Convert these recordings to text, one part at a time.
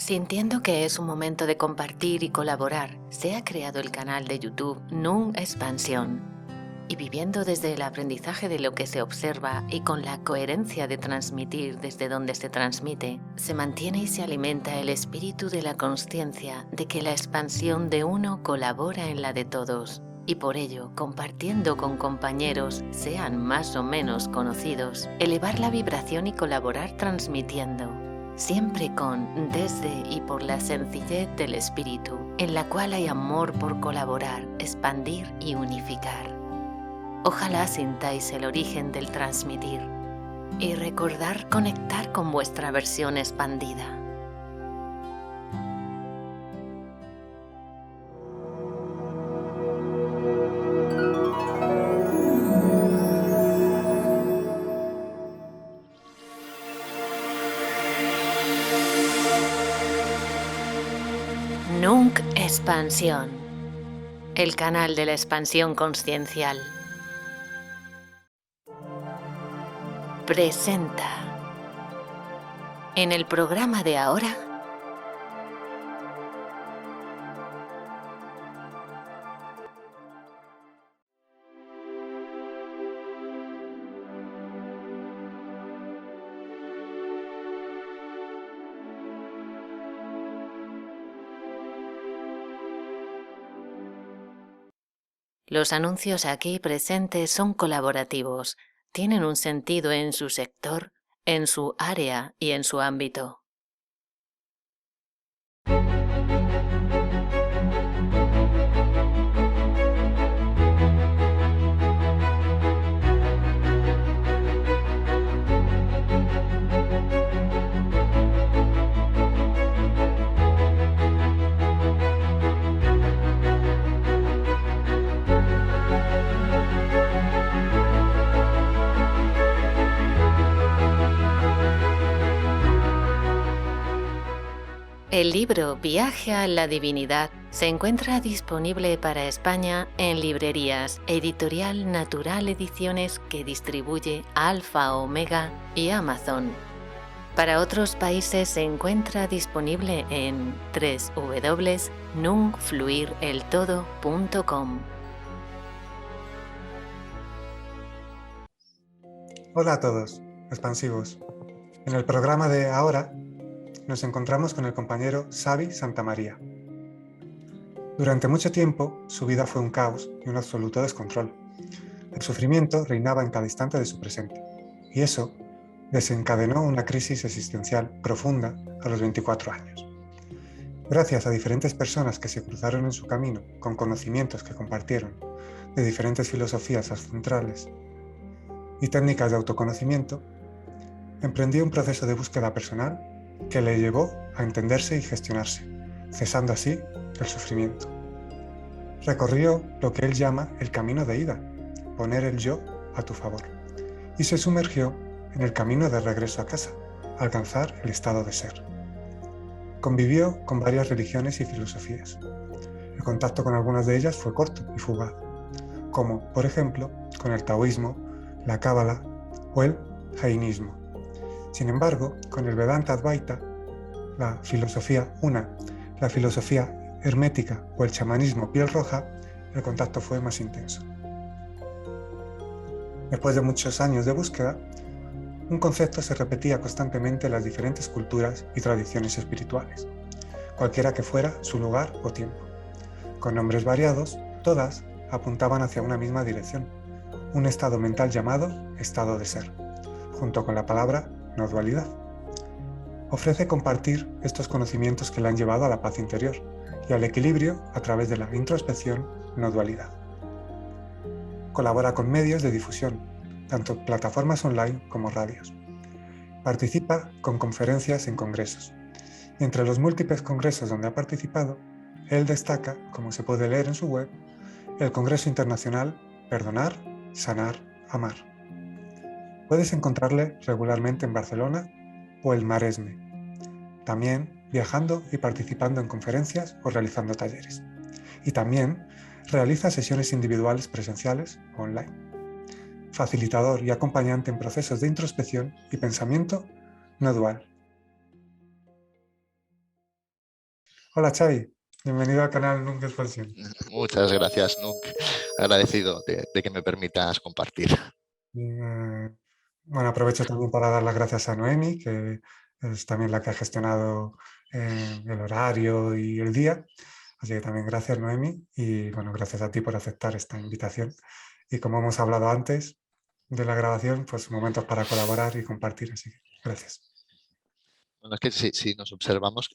Sintiendo que es un momento de compartir y colaborar, se ha creado el canal de YouTube Nun Expansión. Y viviendo desde el aprendizaje de lo que se observa y con la coherencia de transmitir desde donde se transmite, se mantiene y se alimenta el espíritu de la consciencia de que la expansión de uno colabora en la de todos. Y por ello, compartiendo con compañeros, sean más o menos conocidos, elevar la vibración y colaborar transmitiendo. Siempre con, desde y por la sencillez del espíritu, en la cual hay amor por colaborar, expandir y unificar. Ojalá sintáis el origen del transmitir y recordar conectar con vuestra versión expandida. Nunc Expansión, el canal de la expansión consciencial. Presenta. En el programa de ahora, los anuncios aquí presentes son colaborativos, tienen un sentido en su sector, en su área y en su ámbito. El libro Viaje a la Divinidad se encuentra disponible para España en librerías Editorial Natural Ediciones, que distribuye Alfa Omega y Amazon. Para otros países se encuentra disponible en www.nunfluireltodo.com. Hola a todos, expansivos. En el programa de ahora nos encontramos con el compañero Xavi Santamaría. Durante mucho tiempo su vida fue un caos y un absoluto descontrol. El sufrimiento reinaba en cada instante de su presente, y eso desencadenó una crisis existencial profunda a los 24 años. Gracias a diferentes personas que se cruzaron en su camino con conocimientos que compartieron de diferentes filosofías ancestrales y técnicas de autoconocimiento, emprendió un proceso de búsqueda personal que le llevó a entenderse y gestionarse, cesando así el sufrimiento. Recorrió lo que él llama el camino de ida, poner el yo a tu favor, y se sumergió en el camino de regreso a casa, alcanzar el estado de ser. Convivió con varias religiones y filosofías. El contacto con algunas de ellas fue corto y fugaz, como, por ejemplo, con el taoísmo, la cábala o el jainismo. Sin embargo, con el Vedanta Advaita, la filosofía Una, la filosofía hermética o el chamanismo piel roja, el contacto fue más intenso. Después de muchos años de búsqueda, un concepto se repetía constantemente en las diferentes culturas y tradiciones espirituales, cualquiera que fuera su lugar o tiempo. Con nombres variados, todas apuntaban hacia una misma dirección, un estado mental llamado estado de ser, junto con la palabra no dualidad. Ofrece compartir estos conocimientos que le han llevado a la paz interior y al equilibrio a través de la introspección no dualidad. Colabora con medios de difusión, tanto plataformas online como radios. Participa con conferencias en congresos. Y entre los múltiples congresos donde ha participado, él destaca, como se puede leer en su web, el Congreso Internacional Perdonar, Sanar, Amar. Puedes encontrarle regularmente en Barcelona o el Maresme, también viajando y participando en conferencias o realizando talleres. Y también realiza sesiones individuales presenciales o online. Facilitador y acompañante en procesos de introspección y pensamiento no dual. Hola Xavi, bienvenido al canal Nunca Expansión. Muchas gracias, Nuk. Agradecido de que me permitas compartir. Eh, bueno, aprovecho también para dar las gracias a Noemi, que es también la que ha gestionado el horario y el día. Así que también gracias, Noemi, y bueno, gracias a ti por aceptar esta invitación. Y como hemos hablado antes de la grabación, pues momentos para colaborar y compartir, así que gracias. Bueno, es que si nos observamos,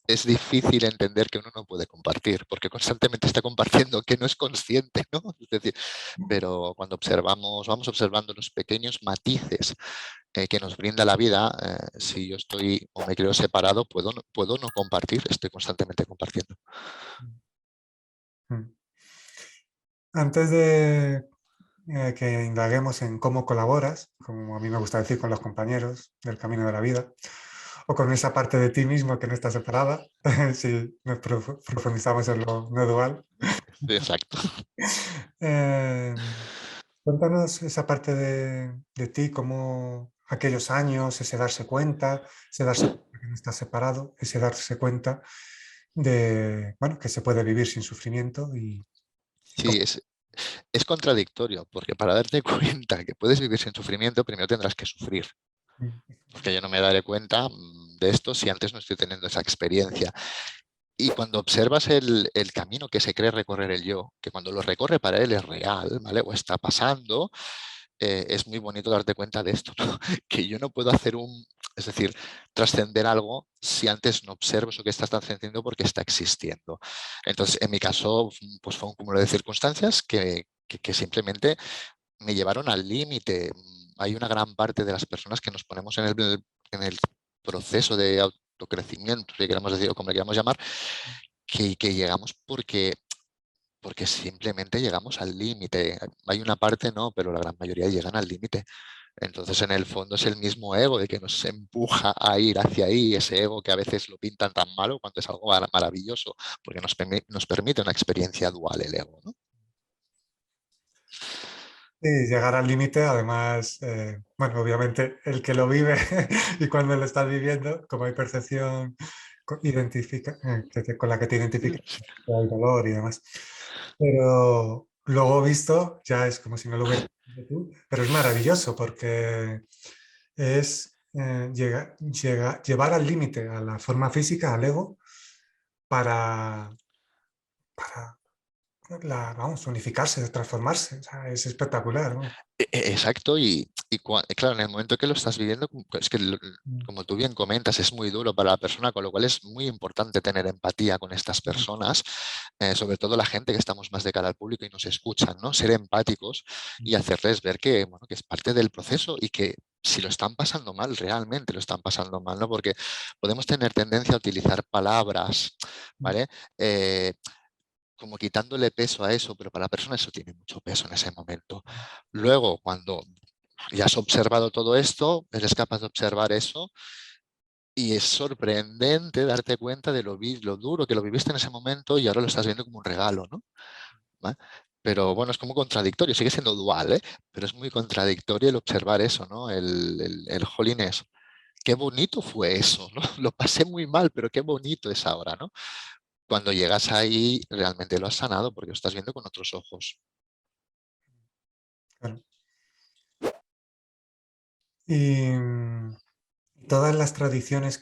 es difícil entender que uno no puede compartir, porque constantemente está compartiendo que no es consciente, ¿no? Es decir, pero cuando observamos, vamos observando los pequeños matices que nos brinda la vida, si yo estoy o me creo separado, puedo no compartir, estoy constantemente compartiendo. Mm. Antes de que indaguemos en cómo colaboras, como a mí me gusta decir, con los compañeros del camino de la vida, o con esa parte de ti mismo que no está separada, si nos profundizamos en lo no dual. Exacto. Eh, Cuéntanos esa parte de ti, como aquellos años, ese darse cuenta que no estás separado, ese darse cuenta de, bueno, que se puede vivir sin sufrimiento y Sí, es contradictorio, porque para darte cuenta que puedes vivir sin sufrimiento, primero tendrás que sufrir. Porque yo no me daré cuenta de esto si antes no estoy teniendo esa experiencia. Y cuando observas el camino que se cree recorrer el yo, que cuando lo recorre para él es real, ¿vale? O está pasando, es muy bonito darte cuenta de esto, ¿no? Que yo no puedo hacer es decir, trascender algo si antes no observo eso que está trascendiendo porque está existiendo. Entonces, en mi caso, pues fue un cúmulo de circunstancias que simplemente me llevaron al límite. Hay una gran parte de las personas que nos ponemos en el proceso de autocrecimiento, si queremos decir, o como le queramos llamar, que llegamos porque simplemente llegamos al límite. Hay una parte no, pero la gran mayoría llegan al límite. Entonces, en el fondo es el mismo ego de que nos empuja a ir hacia ahí, ese ego que a veces lo pintan tan malo cuando es algo maravilloso, porque nos permite una experiencia dual el ego, ¿no? Sí, llegar al límite, además, bueno, obviamente el que lo vive y cuando lo estás viviendo, como hay percepción con la que te identificas, hay dolor y demás. Pero luego visto, ya es como si no lo hubieras vivido tú, pero es maravilloso porque es llevar al límite a la forma física, al ego, para, para vamos, unificarse, transformarse. O sea, es espectacular, ¿no? Exacto, claro, en el momento que lo estás viviendo, es que Mm, como tú bien comentas, es muy duro para la persona, con lo cual es muy importante tener empatía con estas mm, personas, sobre todo la gente que estamos más de cara al público y nos escuchan, ¿no? Ser empáticos y hacerles ver que, bueno, que es parte del proceso y que si lo están pasando mal, realmente lo están pasando mal, ¿no? Porque podemos tener tendencia a utilizar palabras, mm, ¿vale? Como quitándole peso a eso, pero para la persona eso tiene mucho peso en ese momento. Luego, cuando ya has observado todo esto, eres capaz de observar eso y es sorprendente darte cuenta de lo duro que lo viviste en ese momento y ahora lo estás viendo como un regalo, ¿no? ¿Va? Pero bueno, es como contradictorio, sigue siendo dual, ¿eh? Pero es muy contradictorio el observar eso, ¿no? El jolines. Qué bonito fue eso, ¿no? Lo pasé muy mal, pero qué bonito es ahora, ¿no? Cuando llegas ahí, realmente lo has sanado porque lo estás viendo con otros ojos. claro. Y todas las tradiciones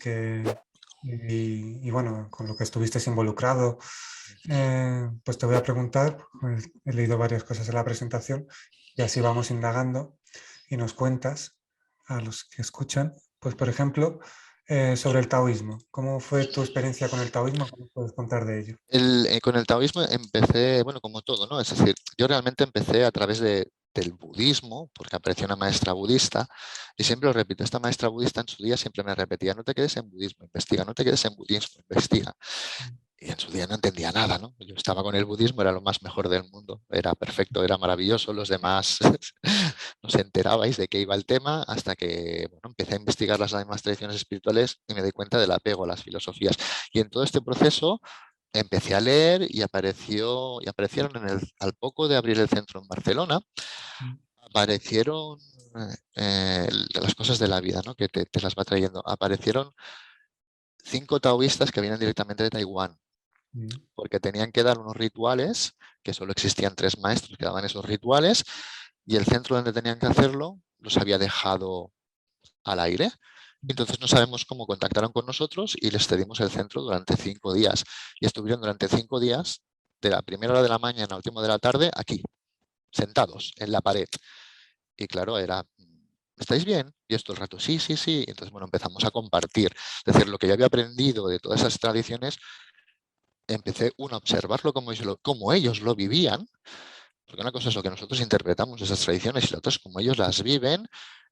y bueno, con lo que estuviste involucrado, pues te voy a preguntar, pues, he leído varias cosas en la presentación y así vamos indagando y nos cuentas a los que escuchan, pues por ejemplo, sobre el taoísmo. ¿Cómo fue tu experiencia con el taoísmo? ¿Cómo puedes contar de ello? Con el taoísmo empecé, bueno, como todo, ¿no? Es decir, yo realmente empecé a través del budismo, porque apareció una maestra budista, y siempre lo repito, esta maestra budista en su día siempre me repetía, no te quedes en budismo, investiga, no te quedes en budismo, investiga. Y en su día no entendía nada, ¿no? Yo estaba con el budismo, era lo más mejor del mundo, era perfecto, era maravilloso, los demás no se enterabais de qué iba el tema hasta que, bueno, empecé a investigar las demás tradiciones espirituales y me di cuenta del apego a las filosofías. Y en todo este proceso empecé a leer y aparecieron al poco de abrir el centro en Barcelona, aparecieron las cosas de la vida, ¿no? Que te las va trayendo. Aparecieron 5 taoístas que vienen directamente de Taiwán, porque tenían que dar unos rituales, que solo existían 3 maestros que daban esos rituales, y el centro donde tenían que hacerlo los había dejado al aire. Entonces no sabemos cómo contactaron con nosotros y les cedimos el centro durante 5 días. Y estuvieron durante 5 días, de la primera hora de la mañana a la última de la tarde, aquí, sentados en la pared. Y claro, era, ¿estáis bien? Y esto el rato, sí, sí, sí. Entonces, bueno, empezamos a compartir. Es decir, lo que yo había aprendido de todas esas tradiciones, empecé, a observarlo como ellos lo vivían. Porque una cosa es lo que nosotros interpretamos esas tradiciones y la otra es como ellos las viven,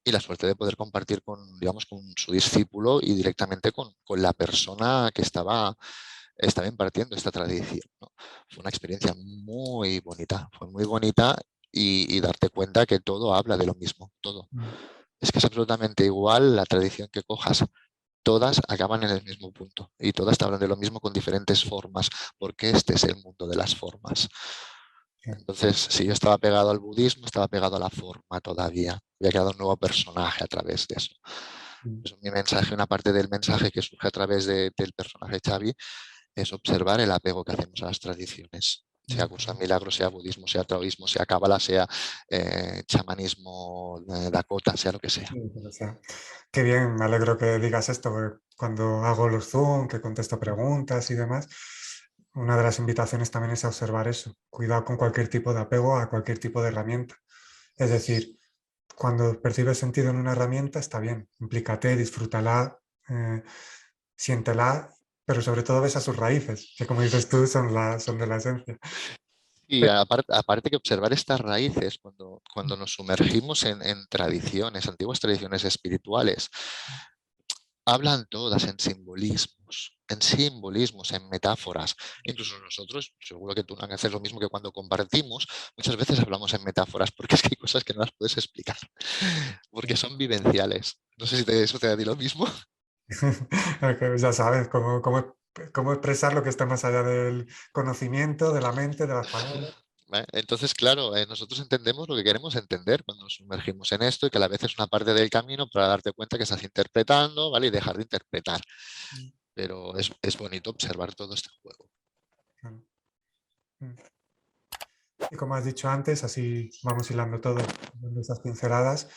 y la suerte de poder compartir con, digamos, con su discípulo y directamente con la persona que estaba impartiendo esta tradición, ¿no? Fue una experiencia muy bonita, fue muy bonita, y darte cuenta que todo habla de lo mismo, todo. Es que es absolutamente igual la tradición que cojas. Todas acaban en el mismo punto y todas te hablan de lo mismo con diferentes formas, porque este es el mundo de las formas. Entonces, si yo estaba pegado al budismo, estaba pegado a la forma todavía. Había creado un nuevo personaje a través de eso. Pues mi mensaje, una parte del mensaje que surge a través del personaje Xavi, es observar el apego que hacemos a las tradiciones. Sea curso de milagros, sea budismo, sea taoísmo, sea cábala, sea chamanismo, Dakota, sea lo que sea. Sí, o sea, qué bien, me alegro que digas esto, porque cuando hago los Zoom, que contesto preguntas y demás, una de las invitaciones también es a observar eso. Cuidado con cualquier tipo de apego a cualquier tipo de herramienta. Es decir, cuando percibes sentido en una herramienta, está bien, implícate, disfrútala, eh, siéntela, pero sobre todo ves a sus raíces, que como dices tú, son de la esencia. Y aparte que observar estas raíces, cuando nos sumergimos en tradiciones, antiguas tradiciones espirituales, hablan todas en simbolismos, en metáforas. Incluso nosotros, seguro que tú no haces lo mismo, que cuando compartimos, muchas veces hablamos en metáforas, porque es que hay cosas que no las puedes explicar, porque son vivenciales. No sé si te sucede a ti lo mismo. Que ya sabes cómo expresar lo que está más allá del conocimiento, de la mente, de las palabras. ¿Vale? Entonces, claro, nosotros entendemos lo que queremos entender cuando nos sumergimos en esto, y que a la vez es una parte del camino para darte cuenta que estás interpretando, ¿vale? Y dejar de interpretar. Pero es bonito observar todo este juego. Claro. Y como has dicho antes, así vamos hilando todo, dando esas pinceladas,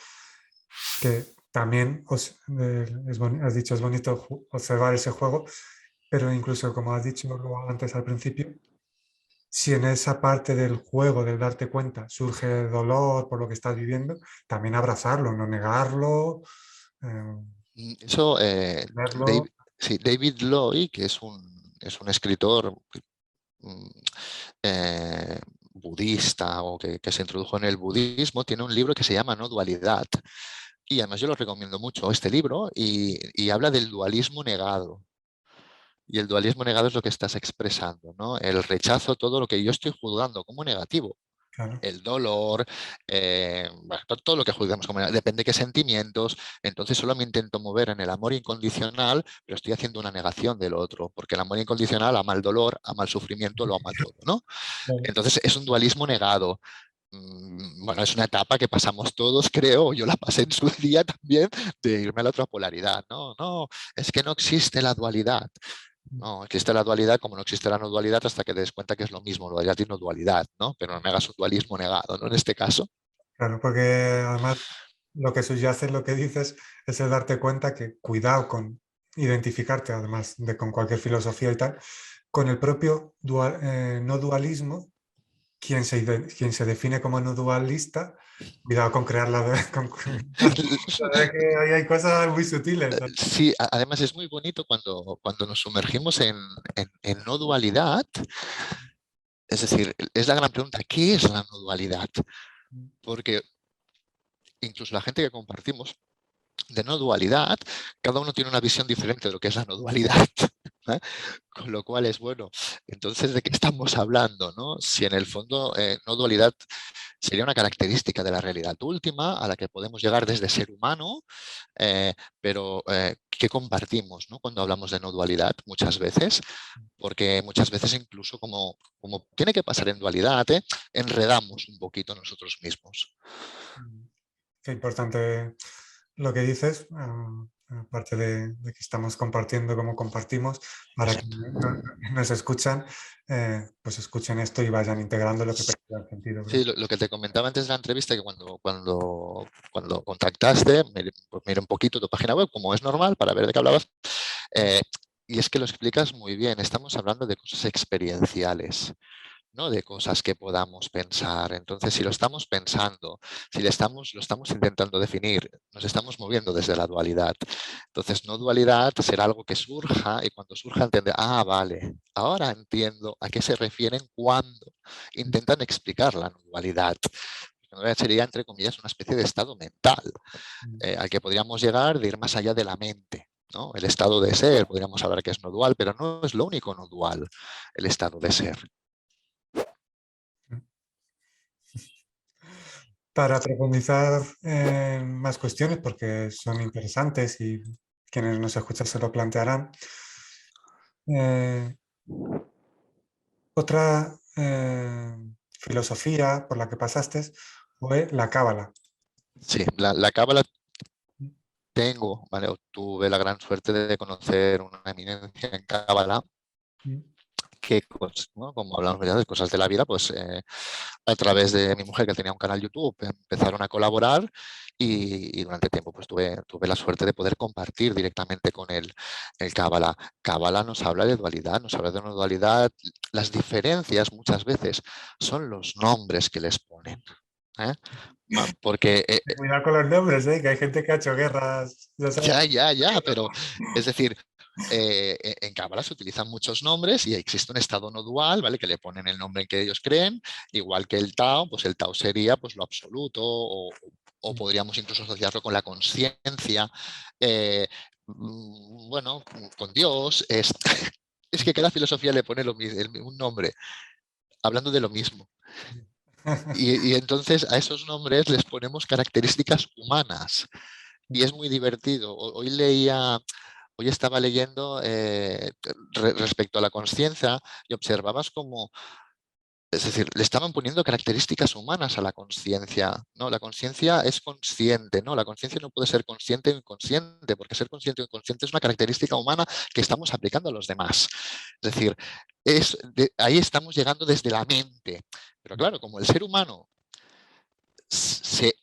que también has dicho es bonito observar ese juego, pero incluso como has dicho antes al principio, si en esa parte del juego, del darte cuenta, surge dolor por lo que estás viviendo, también abrazarlo, no negarlo, eh, Eso, verlo. sí, David Lloyd, que es un escritor mm, budista, o que se introdujo en el budismo, tiene un libro que se llama No Dualidad. Y además yo lo recomiendo mucho, este libro, y habla del dualismo negado. Y el dualismo negado es lo que estás expresando, ¿no? El rechazo, todo lo que yo estoy juzgando como negativo. Claro, El dolor, bueno, todo lo que juzgamos como negativo, depende de qué sentimientos. Entonces solo me intento mover en el amor incondicional, pero estoy haciendo una negación del otro, porque el amor incondicional ama el dolor, ama el sufrimiento, lo ama todo, ¿no? claro, Entonces es un dualismo negado. Bueno, es una etapa que pasamos todos, creo, yo la pasé en su día también, de irme a la otra polaridad. No, no, es que no existe la dualidad. No, existe la dualidad como no existe la no dualidad, hasta que te des cuenta que es lo mismo, dualidad y no dualidad, ¿no? Pero no me hagas un dualismo negado, ¿no? En este caso. claro, porque además lo que subyace en lo que dices es el darte cuenta que cuidado con identificarte, además de con cualquier filosofía y tal, con el propio no dualismo, quien se define como no dualista, cuidado con crearla. La verdad que ahí hay cosas muy sutiles. Sí, además es muy bonito cuando nos sumergimos en no dualidad. Es decir, es la gran pregunta, ¿qué es la no dualidad? Porque incluso la gente que compartimos de no dualidad, cada uno tiene una visión diferente de lo que es la no dualidad. ¿eh? Con lo cual es bueno. Entonces, ¿de qué estamos hablando? ¿No? Si en el fondo no dualidad sería una característica de la realidad última a la que podemos llegar desde ser humano, pero ¿qué compartimos, ¿no? Cuando hablamos de no dualidad muchas veces? Porque muchas veces incluso como tiene que pasar en dualidad, enredamos un poquito nosotros mismos. Qué importante lo que dices. aparte de que estamos compartiendo como compartimos, para que Exacto. nos escuchan, pues escuchen esto y vayan integrando lo que perciban sentido. Sí, lo que te comentaba antes de la entrevista, que cuando contactaste, pues miré un poquito tu página web, como es normal, para ver de qué hablabas, eh, y es que lo explicas muy bien. Estamos hablando de cosas experienciales, no de cosas que podamos pensar. Entonces, si lo estamos pensando, si lo estamos intentando definir, nos estamos moviendo desde la dualidad. Entonces, no dualidad será algo que surja y cuando surja entender, ah, vale, ahora entiendo a qué se refieren cuando intentan explicar la no dualidad. La dualidad sería, entre comillas, una especie de estado mental al que podríamos llegar de ir más allá de la mente. ¿No? El estado de ser, podríamos hablar que es no dual, pero no es lo único no dual, el estado de ser. Para profundizar en más cuestiones, porque son interesantes y quienes nos escuchan se lo plantearán, eh, otra filosofía por la que pasaste fue la cábala. Sí, la cábala tengo, ¿vale? Tuve la gran suerte de conocer una eminencia en cábala que, pues, ¿no? Como hablamos ya de cosas de la vida, pues a través de mi mujer que tenía un canal YouTube empezaron a colaborar y durante tiempo pues tuve la suerte de poder compartir directamente con él el cábala. Cábala nos habla de dualidad, nos habla de una dualidad. Las diferencias muchas veces son los nombres que les ponen. ¿Eh? Porque Cuidado con los nombres, que hay gente que ha hecho guerras. Ya sabes. ya, pero es decir, en Cábala se utilizan muchos nombres y existe un estado no dual, ¿vale? Que le ponen el nombre en que ellos creen, igual que el Tao, pues el Tao sería pues lo absoluto o podríamos incluso asociarlo con la conciencia, bueno, con Dios. Es que cada filosofía le pone un nombre, hablando de lo mismo. Y entonces a esos nombres les ponemos características humanas. Y es muy divertido. Hoy estaba leyendo respecto a la conciencia y observabas como, es decir, le estaban poniendo características humanas a la conciencia. ¿No? La conciencia es consciente, ¿no? La conciencia no puede ser consciente o inconsciente, porque ser consciente o inconsciente es una característica humana que estamos aplicando a los demás. Es decir, ahí estamos llegando desde la mente. Pero claro, como el ser humano es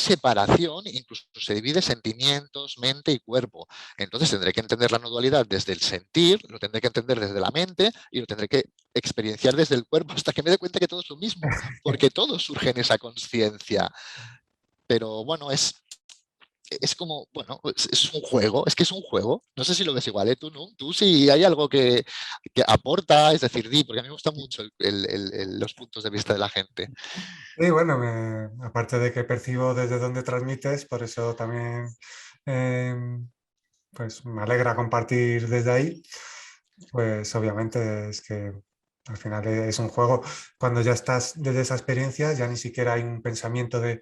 separación, incluso se divide sentimientos, mente y cuerpo. Entonces tendré que entender la no dualidad desde el sentir, lo tendré que entender desde la mente y lo tendré que experienciar desde el cuerpo hasta que me dé cuenta que todo es lo mismo, porque todo surge en esa conciencia. Pero bueno, es como, bueno, es un juego, es que es un juego. No sé si lo ves igual, ¿eh? Tú, ¿no? Tú sí hay algo que aporta, es decir, porque a mí me gustan mucho los puntos de vista de la gente. Y bueno, aparte de que percibo desde dónde transmites, por eso también pues me alegra compartir desde ahí. Pues obviamente es que al final es un juego. Cuando ya estás desde esa experiencia, ya ni siquiera hay un pensamiento de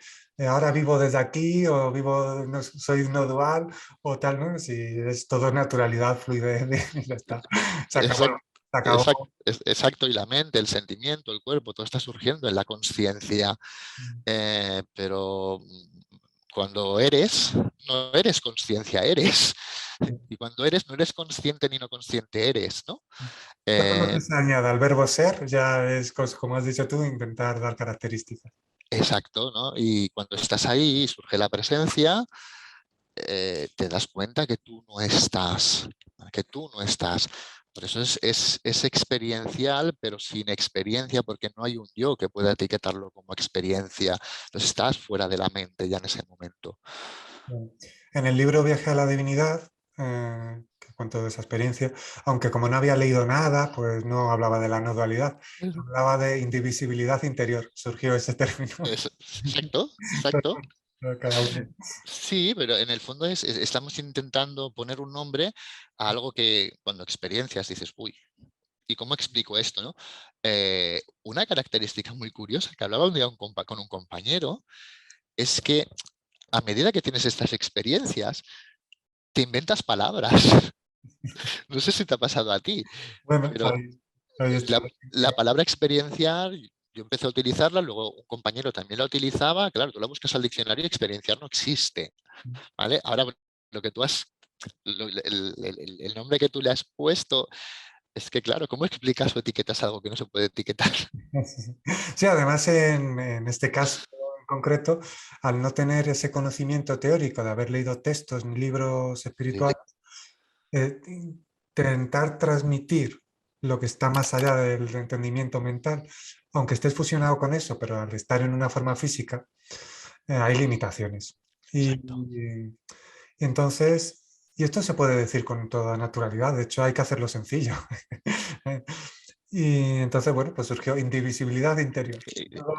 ahora vivo desde aquí o vivo, no, soy no dual o tal, ¿no? Si es todo naturalidad, fluidez y ya está. Se acabó. Exacto, Se acabó. exacto, y la mente, el sentimiento, el cuerpo, todo está surgiendo en la conciencia. Pero cuando eres, no eres conciencia, eres. Y cuando eres, no eres consciente ni no consciente, eres, ¿no? Todo lo Eh, que se añada al verbo ser ya es, como has dicho tú, intentar dar características. exacto, ¿no? Y cuando estás ahí, surge la presencia, te das cuenta que tú no estás, que tú no estás. Por eso es experiencial, pero sin experiencia, porque no hay un yo que pueda etiquetarlo como experiencia. Entonces estás fuera de la mente ya en ese momento. En el libro Viaje a la Divinidad, que cuento de esa experiencia, aunque como no había leído nada, pues no hablaba de la no dualidad, hablaba de indivisibilidad interior, surgió ese término. Exacto, exacto. Cada uno. Sí, pero en el fondo estamos intentando poner un nombre a algo que cuando experiencias dices, uy, ¿y cómo explico esto, no? Una característica muy curiosa que hablaba un día con un compañero es que a medida que tienes estas experiencias, te inventas palabras. No sé si te ha pasado a ti, Bueno, pero ahí está. la palabra experienciar, yo empecé a utilizarla, luego un compañero también la utilizaba. Claro, tú la buscas al diccionario y experienciar no existe. ¿Vale? Ahora, lo que tú has el nombre que tú le has puesto, es que claro, ¿cómo explicas o etiquetas algo que no se puede etiquetar? Sí, además en este caso en concreto, al no tener ese conocimiento teórico de haber leído textos ni libros Sí, espirituales, eh, intentar transmitir lo que está más allá del entendimiento mental, aunque estés fusionado con eso, pero al estar en una forma física, hay limitaciones. exacto. Y entonces, y esto se puede decir con toda naturalidad, de hecho hay que hacerlo sencillo. Y entonces, bueno, pues surgió indivisibilidad interior. Luego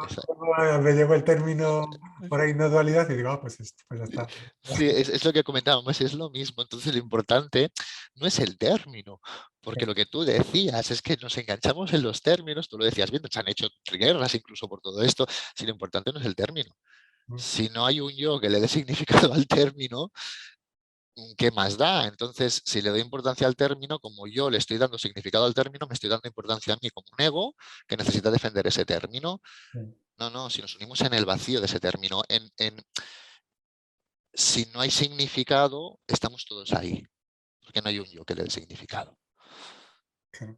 me llegó el término por ahí no dualidad y digo, ah, pues esto, pues ya está. Sí, es lo que comentábamos, es lo mismo. Entonces lo importante no es el término, porque lo que tú decías es que nos enganchamos en los términos, tú lo decías bien, se han hecho guerras incluso por todo esto, si lo importante no es el término. Si no hay un yo que le dé significado al término, ¿qué más da? Entonces, si le doy importancia al término, como yo le estoy dando significado al término, me estoy dando importancia a mí como un ego que necesita defender ese término. No, no, si nos unimos en el vacío de ese término, si no hay significado, estamos todos ahí, porque no hay un yo que le dé significado. Claro.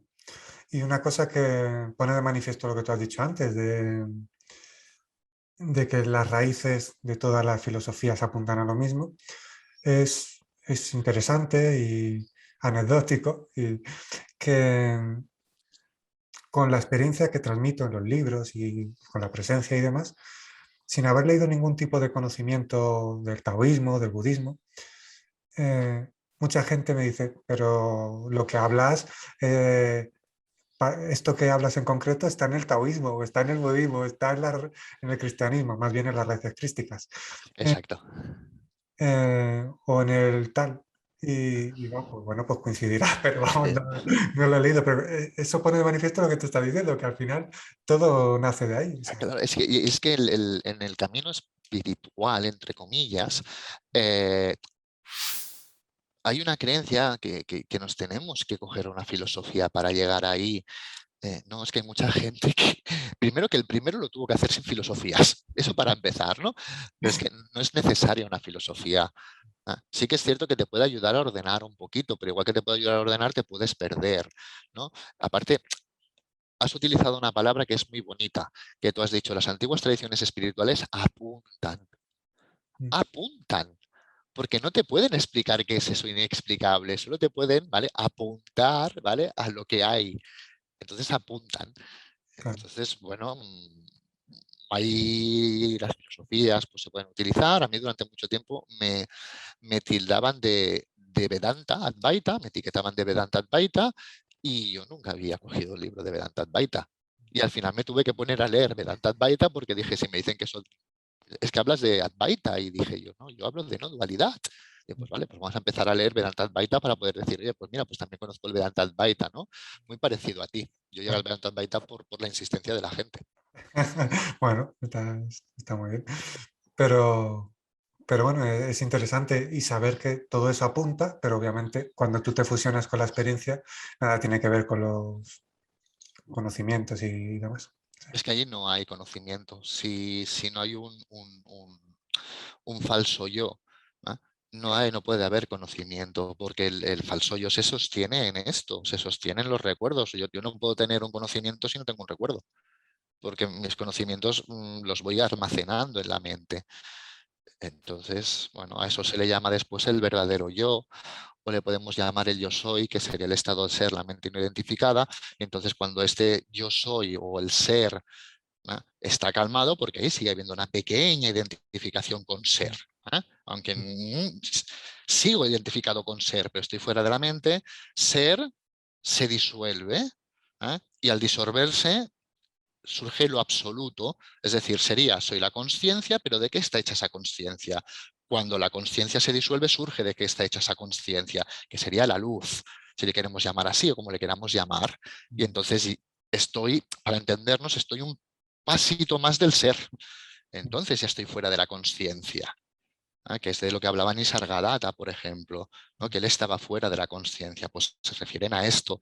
Y una cosa que pone de manifiesto lo que tú has dicho antes, de que las raíces de todas las filosofías apuntan a lo mismo, es interesante y anecdótico y que con la experiencia que transmito en los libros y con la presencia y demás, sin haber leído ningún tipo de conocimiento del taoísmo, del budismo, mucha gente me dice, pero lo que hablas, esto que hablas en concreto está en el taoísmo, o está en el budismo, está en el cristianismo, más bien en las raíces crísticas, eh, Exacto. o en el tal. Y digo, pues bueno, pues coincidirá, pero vamos, Eh, no, no lo he leído, pero eso pone de manifiesto lo que te está diciendo, que al final todo nace de ahí. O sea, claro, es que en el camino espiritual, entre comillas, hay una creencia que nos tenemos que coger una filosofía para llegar ahí. No, es que hay mucha gente que, primero que el primero lo tuvo que hacer sin filosofías, eso para empezar, ¿no? Pero es que no es necesaria una filosofía. Sí que es cierto que te puede ayudar a ordenar un poquito, pero igual que te puede ayudar a ordenar, te puedes perder, ¿no? Aparte, has utilizado una palabra que es muy bonita, que tú has dicho, las antiguas tradiciones espirituales apuntan, mm, apuntan, porque no te pueden explicar qué es eso inexplicable, solo te pueden, ¿vale? Apuntar, ¿vale? A lo que hay. Entonces apuntan. claro. Entonces, bueno, ahí las filosofías pues, se pueden utilizar. A mí durante mucho tiempo me tildaban de Vedanta Advaita, me etiquetaban de Vedanta Advaita y yo nunca había cogido un libro de Vedanta Advaita. Y al final me tuve que poner a leer Vedanta Advaita porque dije, si me dicen que es que hablas de Advaita, y dije yo, no, yo hablo de no dualidad. Y pues vale, pues vamos a empezar a leer Vedanta Advaita para poder decir, oye, pues mira, pues también conozco el Vedanta Advaita, ¿no? Muy parecido a ti. Yo llegué al Vedanta Advaita por la insistencia de la gente. Bueno, está muy bien. Pero, pero bueno, es interesante y saber que todo eso apunta, pero obviamente cuando tú te fusionas con la experiencia, nada tiene que ver con los conocimientos y demás. Es que allí no hay conocimiento. Si no hay un falso yo, ¿ah? No puede haber conocimiento, porque el falso yo se sostiene en esto, se sostiene en los recuerdos. Yo no puedo tener un conocimiento si no tengo un recuerdo, porque mis conocimientos los voy almacenando en la mente. Entonces, bueno, a eso se le llama después el verdadero yo, o le podemos llamar el yo soy, que sería el estado de ser, la mente no identificada. Y entonces, cuando este yo soy o el ser, ¿ah? Está calmado, porque ahí sigue habiendo una pequeña identificación con ser. Aunque sigo identificado con ser, pero estoy fuera de la mente, ser se disuelve, y al disolverse surge lo absoluto, es decir, sería soy la consciencia, pero ¿de qué está hecha esa consciencia? Cuando la consciencia se disuelve, surge de qué está hecha esa consciencia, que sería la luz, si le queremos llamar así o como le queramos llamar. Y entonces estoy, para entendernos, estoy un pasito más del ser. Entonces ya estoy fuera de la consciencia, que es de lo que hablaba Nisargadatta, por ejemplo, ¿no? Que él estaba fuera de la consciencia. Pues se refieren a esto.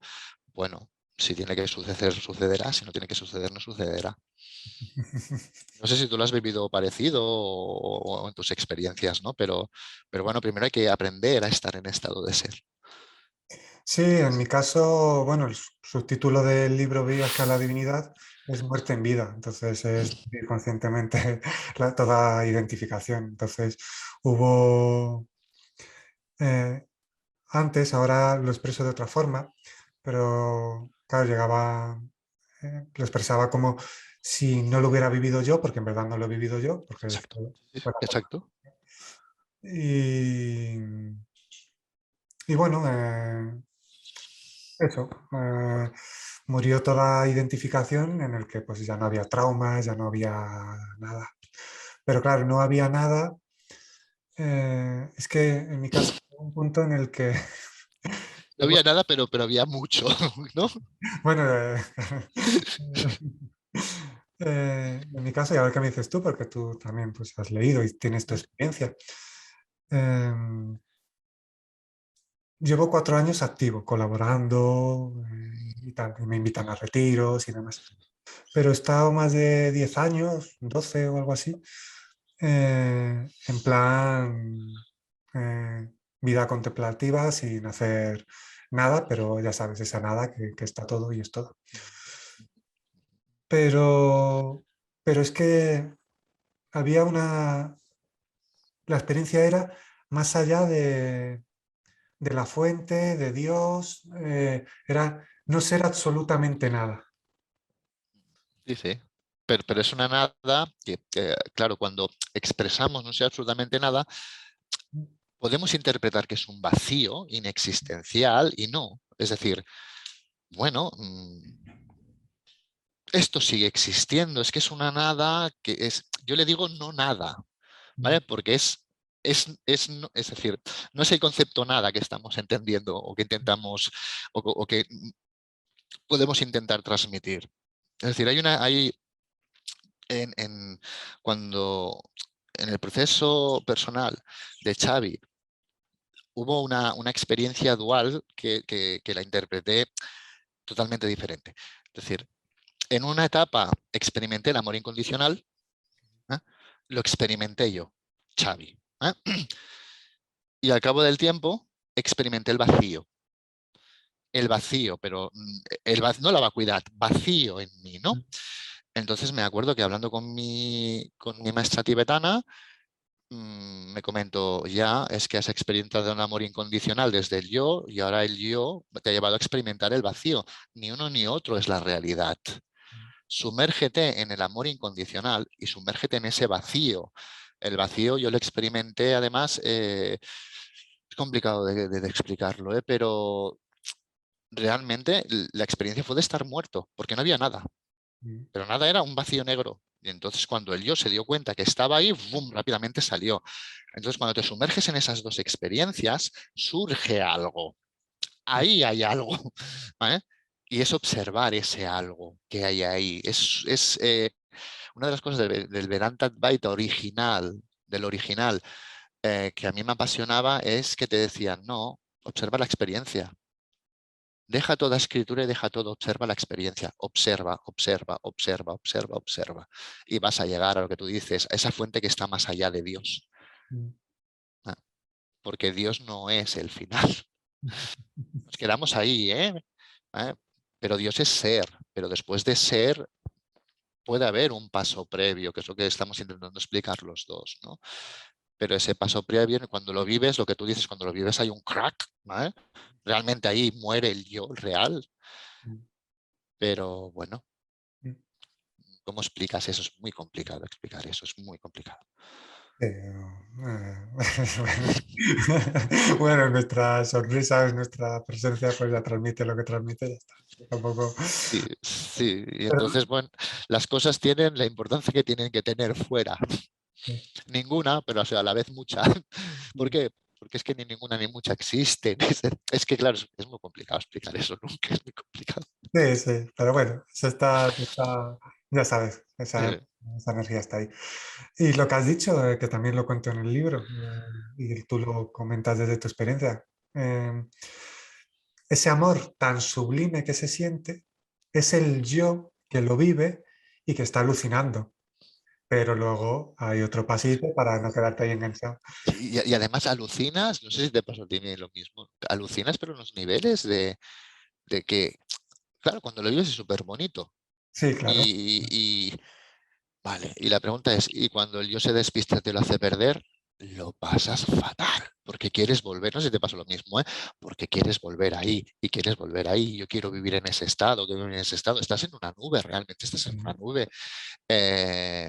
Bueno, Si tiene que suceder, sucederá. Si no tiene que suceder, no sucederá. No sé si tú lo has vivido parecido o en tus experiencias, ¿no? Pero bueno, primero hay que aprender a estar en estado de ser. Sí, en mi caso, bueno, el subtítulo del libro Viaje a la Divinidad es Muerte en Vida, entonces es vivir conscientemente toda identificación. Entonces hubo antes, ahora lo expreso de otra forma, pero claro, llegaba, lo expresaba como si no lo hubiera vivido yo, porque en verdad no lo he vivido yo, porque Exacto. fue la forma. Exacto. Y, y bueno, eso, murió toda identificación en el que pues ya no había traumas, ya no había nada. Pero claro, no había nada. Es que en mi caso hubo un punto en el que, No había nada, pero había mucho, ¿no? bueno, en mi caso, y a ver qué me dices tú, porque tú también pues, has leído y tienes tu experiencia. em, Llevo 4 años activo, colaborando y tal, y me invitan a retiros y demás. Pero he estado más de 10 años, 12 o algo así, en plan vida contemplativa sin hacer nada, pero ya sabes, esa nada que está todo y es todo. Pero, pero es que había la experiencia era más allá de la fuente, de Dios, era no ser absolutamente nada. Sí, sí. Pero es una nada que, claro, cuando expresamos no sea absolutamente nada, podemos interpretar que es un vacío inexistencial y no. Es decir, bueno, esto sigue existiendo, es que es una nada que es, yo le digo no nada, ¿vale? Porque es decir, no es el concepto nada que estamos entendiendo o que intentamos o que podemos intentar transmitir. Es decir, hay en, cuando en el proceso personal de Xavi hubo una experiencia dual que la interpreté totalmente diferente. Es decir, en una etapa experimenté el amor incondicional, ¿eh? Lo experimenté yo, Xavi. ¿Eh? Y al cabo del tiempo experimenté el vacío. El vacío, pero no la vacuidad, vacío en mí, ¿no? Entonces me acuerdo que hablando con mi maestra tibetana, me comentó, ya es que has experimentado un amor incondicional desde el yo y ahora el yo te ha llevado a experimentar el vacío. Ni uno ni otro es la realidad. Sumérgete en el amor incondicional y sumérgete en ese vacío. El vacío yo lo experimenté, además, es complicado de explicarlo, pero realmente la experiencia fue de estar muerto, porque no había nada. Pero nada, era un vacío negro. Y entonces cuando el yo se dio cuenta que estaba ahí, ¡bum!, rápidamente salió. Entonces cuando te sumerges en esas dos experiencias, surge algo. Ahí hay algo. ¿Vale? Y es observar ese algo que hay ahí. Es una de las cosas del Vedanta Advaita original, del original, que a mí me apasionaba, es que te decían, no, observa la experiencia. Deja toda escritura y deja todo, observa la experiencia, observa, observa, observa, observa, observa. Y vas a llegar a lo que tú dices, a esa fuente que está más allá de Dios. Ah, porque Dios no es el final. Nos quedamos ahí, ¿eh? ¿Eh? Pero Dios es ser, pero después de ser puede haber un paso previo, que es lo que estamos intentando explicar los dos, ¿no? Pero ese paso previo, cuando lo vives, lo que tú dices, cuando lo vives hay un crack, ¿vale? Realmente ahí muere el yo real, pero bueno, ¿cómo explicas eso? Es muy complicado explicar eso, es muy complicado. Bueno, nuestra sonrisa, nuestra presencia, pues ya transmite lo que transmite, ya está. Tampoco. Sí, sí, y Pero- entonces, bueno, las cosas tienen la importancia que tienen que tener fuera. Ninguna, pero o sea, a la vez mucha. ¿Por qué? Porque es que ni ninguna ni mucha existen. Es que, claro, es muy complicado explicar eso, nunca es muy complicado. Sí, sí, pero bueno, ya sabes, Eh, esa energía está ahí. Y lo que has dicho, que también lo cuento en el libro, y tú lo comentas desde tu experiencia, ese amor tan sublime que se siente, es el yo que lo vive y que está alucinando. Pero luego hay otro pasito para no quedarte ahí enganchado. Y además alucinas, no sé si te pasa a ti lo mismo, alucinas pero unos niveles de que, claro, cuando lo vives es súper bonito. Sí, claro. Y, vale, y la pregunta es, ¿y cuando el yo se despista te lo hace perder? Lo pasas fatal, porque quieres volver, no sé si te pasa lo mismo, ¿eh? Porque quieres volver ahí, y quieres volver ahí, yo quiero vivir en ese estado, quiero vivir en ese estado, estás en una nube, realmente estás en una nube.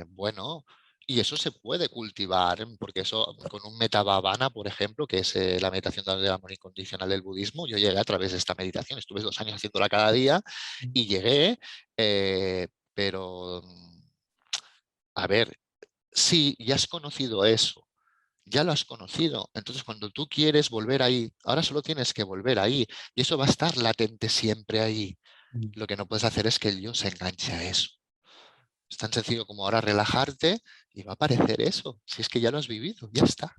Bueno, y eso se puede cultivar, porque eso con un Metavavana, por ejemplo, que es la meditación del amor incondicional del budismo, yo llegué a través de esta meditación, estuve 2 años haciéndola cada día y llegué, pero a ver, si ya has conocido eso, ya lo has conocido, entonces cuando tú quieres volver ahí, ahora solo tienes que volver ahí y eso va a estar latente siempre ahí. Lo que no puedes hacer es que el yo se enganche a eso. Es tan sencillo como ahora relajarte y va a aparecer eso. Si es que ya lo has vivido, ya está.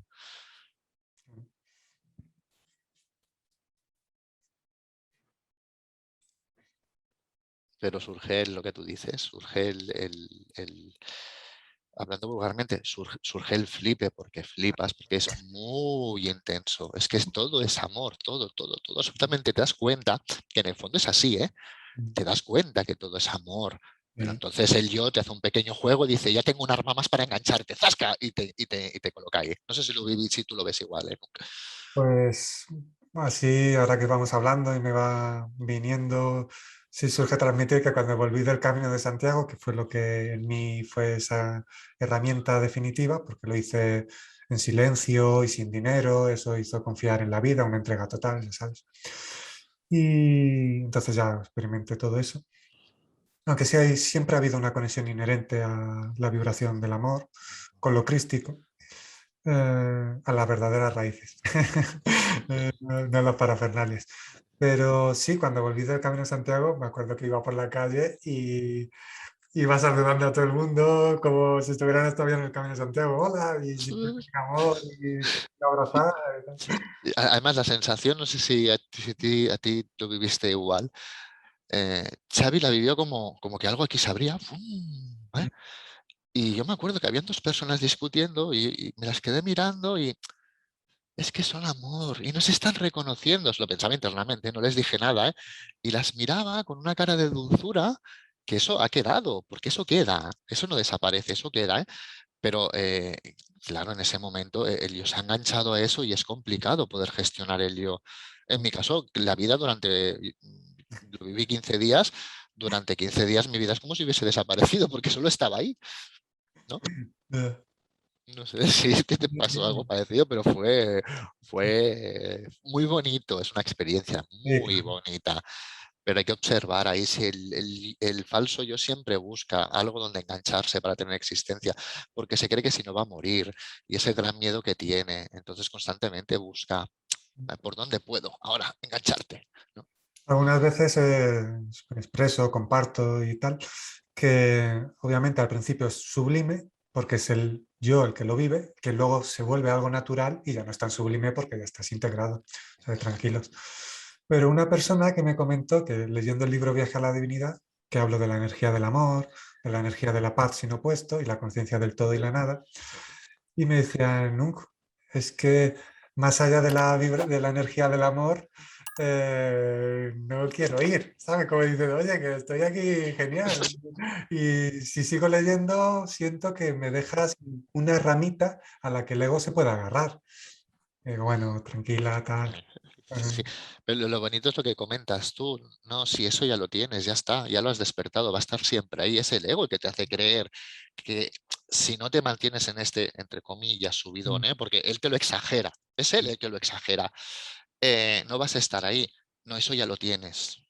Pero surge lo que tú dices, surge hablando vulgarmente, surge el flipe, porque flipas, porque es muy intenso. Es que todo es amor, todo, todo, todo. Absolutamente te das cuenta que en el fondo es así, ¿eh? Te das cuenta que todo es amor. Pero Sí. entonces el yo te hace un pequeño juego y dice, ya tengo un arma más para engancharte, ¡zasca! Y te coloca ahí. No sé si, si tú lo ves igual, ¿eh? Pues así, ahora que vamos hablando y me va viniendo, sí surge transmitir que cuando volví del Camino de Santiago, que fue lo que en mí fue esa herramienta definitiva, porque lo hice en silencio y sin dinero, eso hizo confiar en la vida, una entrega total, ya sabes. Y entonces ya experimenté todo eso. Aunque sí siempre ha habido una conexión inherente a la vibración del amor, con lo crístico, a las verdaderas raíces, no a las parafernalias. Pero sí, cuando volví del Camino de Santiago, me acuerdo que iba por la calle y iba saludando a todo el mundo como si estuvieran todavía en el Camino de Santiago. Hola, y siempre Sí. con amor y abrazar. Y tal. Además, la sensación, no sé si a ti lo viviste igual. Xavi la vivió como que algo aquí se abría. ¡Fum! ¿Eh? Y yo me acuerdo que habían dos personas discutiendo y me las quedé mirando y es que son amor y no se están reconociendo. Lo pensaba internamente, no les dije nada, ¿eh? Y las miraba con una cara de dulzura que eso ha quedado, porque eso queda, eso no desaparece, eso queda, ¿eh? Pero claro, en ese momento el yo se ha enganchado a eso y es complicado poder gestionar el yo. En mi caso, la vida lo viví 15 días, durante 15 días mi vida es como si hubiese desaparecido porque solo estaba ahí, ¿no? Eh, No sé si es que te pasó algo parecido, pero fue muy bonito, es una experiencia sí, muy bonita. Pero hay que observar ahí si el falso yo siempre busca algo donde engancharse para tener existencia, porque se cree que si no va a morir y ese gran miedo que tiene, entonces constantemente busca por dónde puedo ahora engancharte, ¿no? algunas veces expreso, comparto y tal, que obviamente al principio es sublime porque es el yo el que lo vive, que luego se vuelve algo natural y ya no es tan sublime porque ya estás integrado, o sea, tranquilos. Pero una persona que me comentó que leyendo el libro Viaje a la Divinidad, que hablo de la energía del amor, de la energía de la paz sin opuesto y la conciencia del todo y la nada, y me decía, Nunc, es que más allá de de la energía del amor, no quiero ir, ¿sabes? Como diciendo, oye, que estoy aquí genial. Y si sigo leyendo, siento que me dejas una ramita a la que el ego se pueda agarrar. Bueno, tranquila, tal. Sí, sí. Pero lo bonito es lo que comentas tú, no, si eso ya lo tienes, ya está, ya lo has despertado, va a estar siempre ahí. Es el ego el que te hace creer que si no te mantienes en este, entre comillas, subidón, ¿eh? Porque él te lo exagera, es él el que lo exagera, no vas a estar ahí. No, eso ya lo tienes.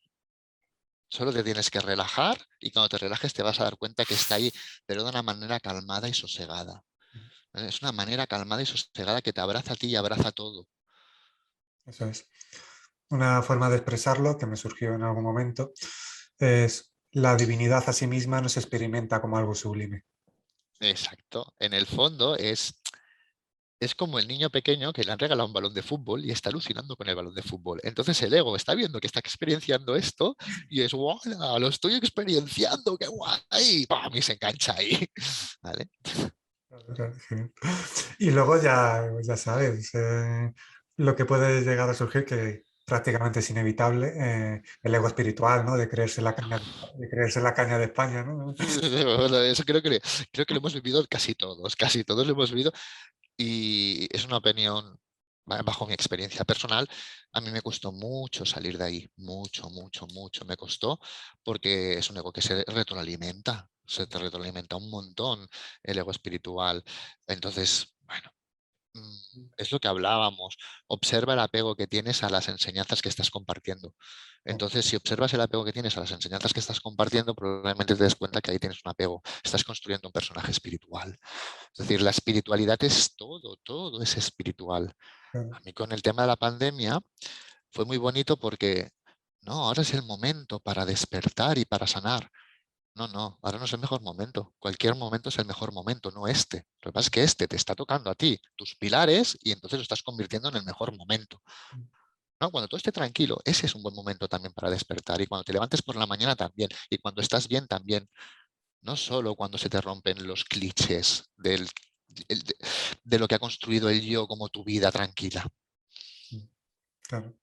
Solo te tienes que relajar y cuando te relajes te vas a dar cuenta que está ahí, pero de una manera calmada y sosegada. ¿Vale? Es una manera calmada y sosegada que te abraza a ti y abraza todo. Eso es. Una forma de expresarlo que me surgió en algún momento es la divinidad a sí misma no se experimenta como algo sublime. Exacto. En el fondo es es como el niño pequeño que le han regalado un balón de fútbol y está alucinando con el balón de fútbol. Entonces el ego está viendo que está experienciando esto y es, ¡guau! Lo estoy experienciando, qué guay. ¡Pam! Y se engancha ahí. ¿Vale? Claro, genial. Y luego ya sabes, lo que puede llegar a surgir, que prácticamente es inevitable, el ego espiritual, ¿no? De creerse la caña de España, ¿no? Bueno, eso creo que lo hemos vivido casi todos lo hemos vivido. Y es una opinión, bajo mi experiencia personal, a mí me costó mucho salir de ahí, mucho, mucho, mucho me costó, porque es un ego que se te retroalimenta un montón el ego espiritual. Entonces, bueno, es lo que hablábamos, observa el apego que tienes a las enseñanzas que estás compartiendo. Entonces, si observas el apego que tienes a las enseñanzas que estás compartiendo, probablemente te des cuenta que ahí tienes un apego, estás construyendo un personaje espiritual. Es decir, la espiritualidad es todo, todo es espiritual. Claro, A mí con el tema de la pandemia fue muy bonito porque, no, ahora es el momento para despertar y para sanar. No, no, ahora no es el mejor momento. Cualquier momento es el mejor momento, no este. Lo que pasa es que este te está tocando a ti, tus pilares, y entonces lo estás convirtiendo en el mejor momento. ¿No? Cuando todo esté tranquilo, ese es un buen momento también para despertar. Y cuando te levantes por la mañana también. Y cuando estás bien también. No solo cuando se te rompen los clichés el- de, de lo que ha construido el yo como tu vida tranquila. claro.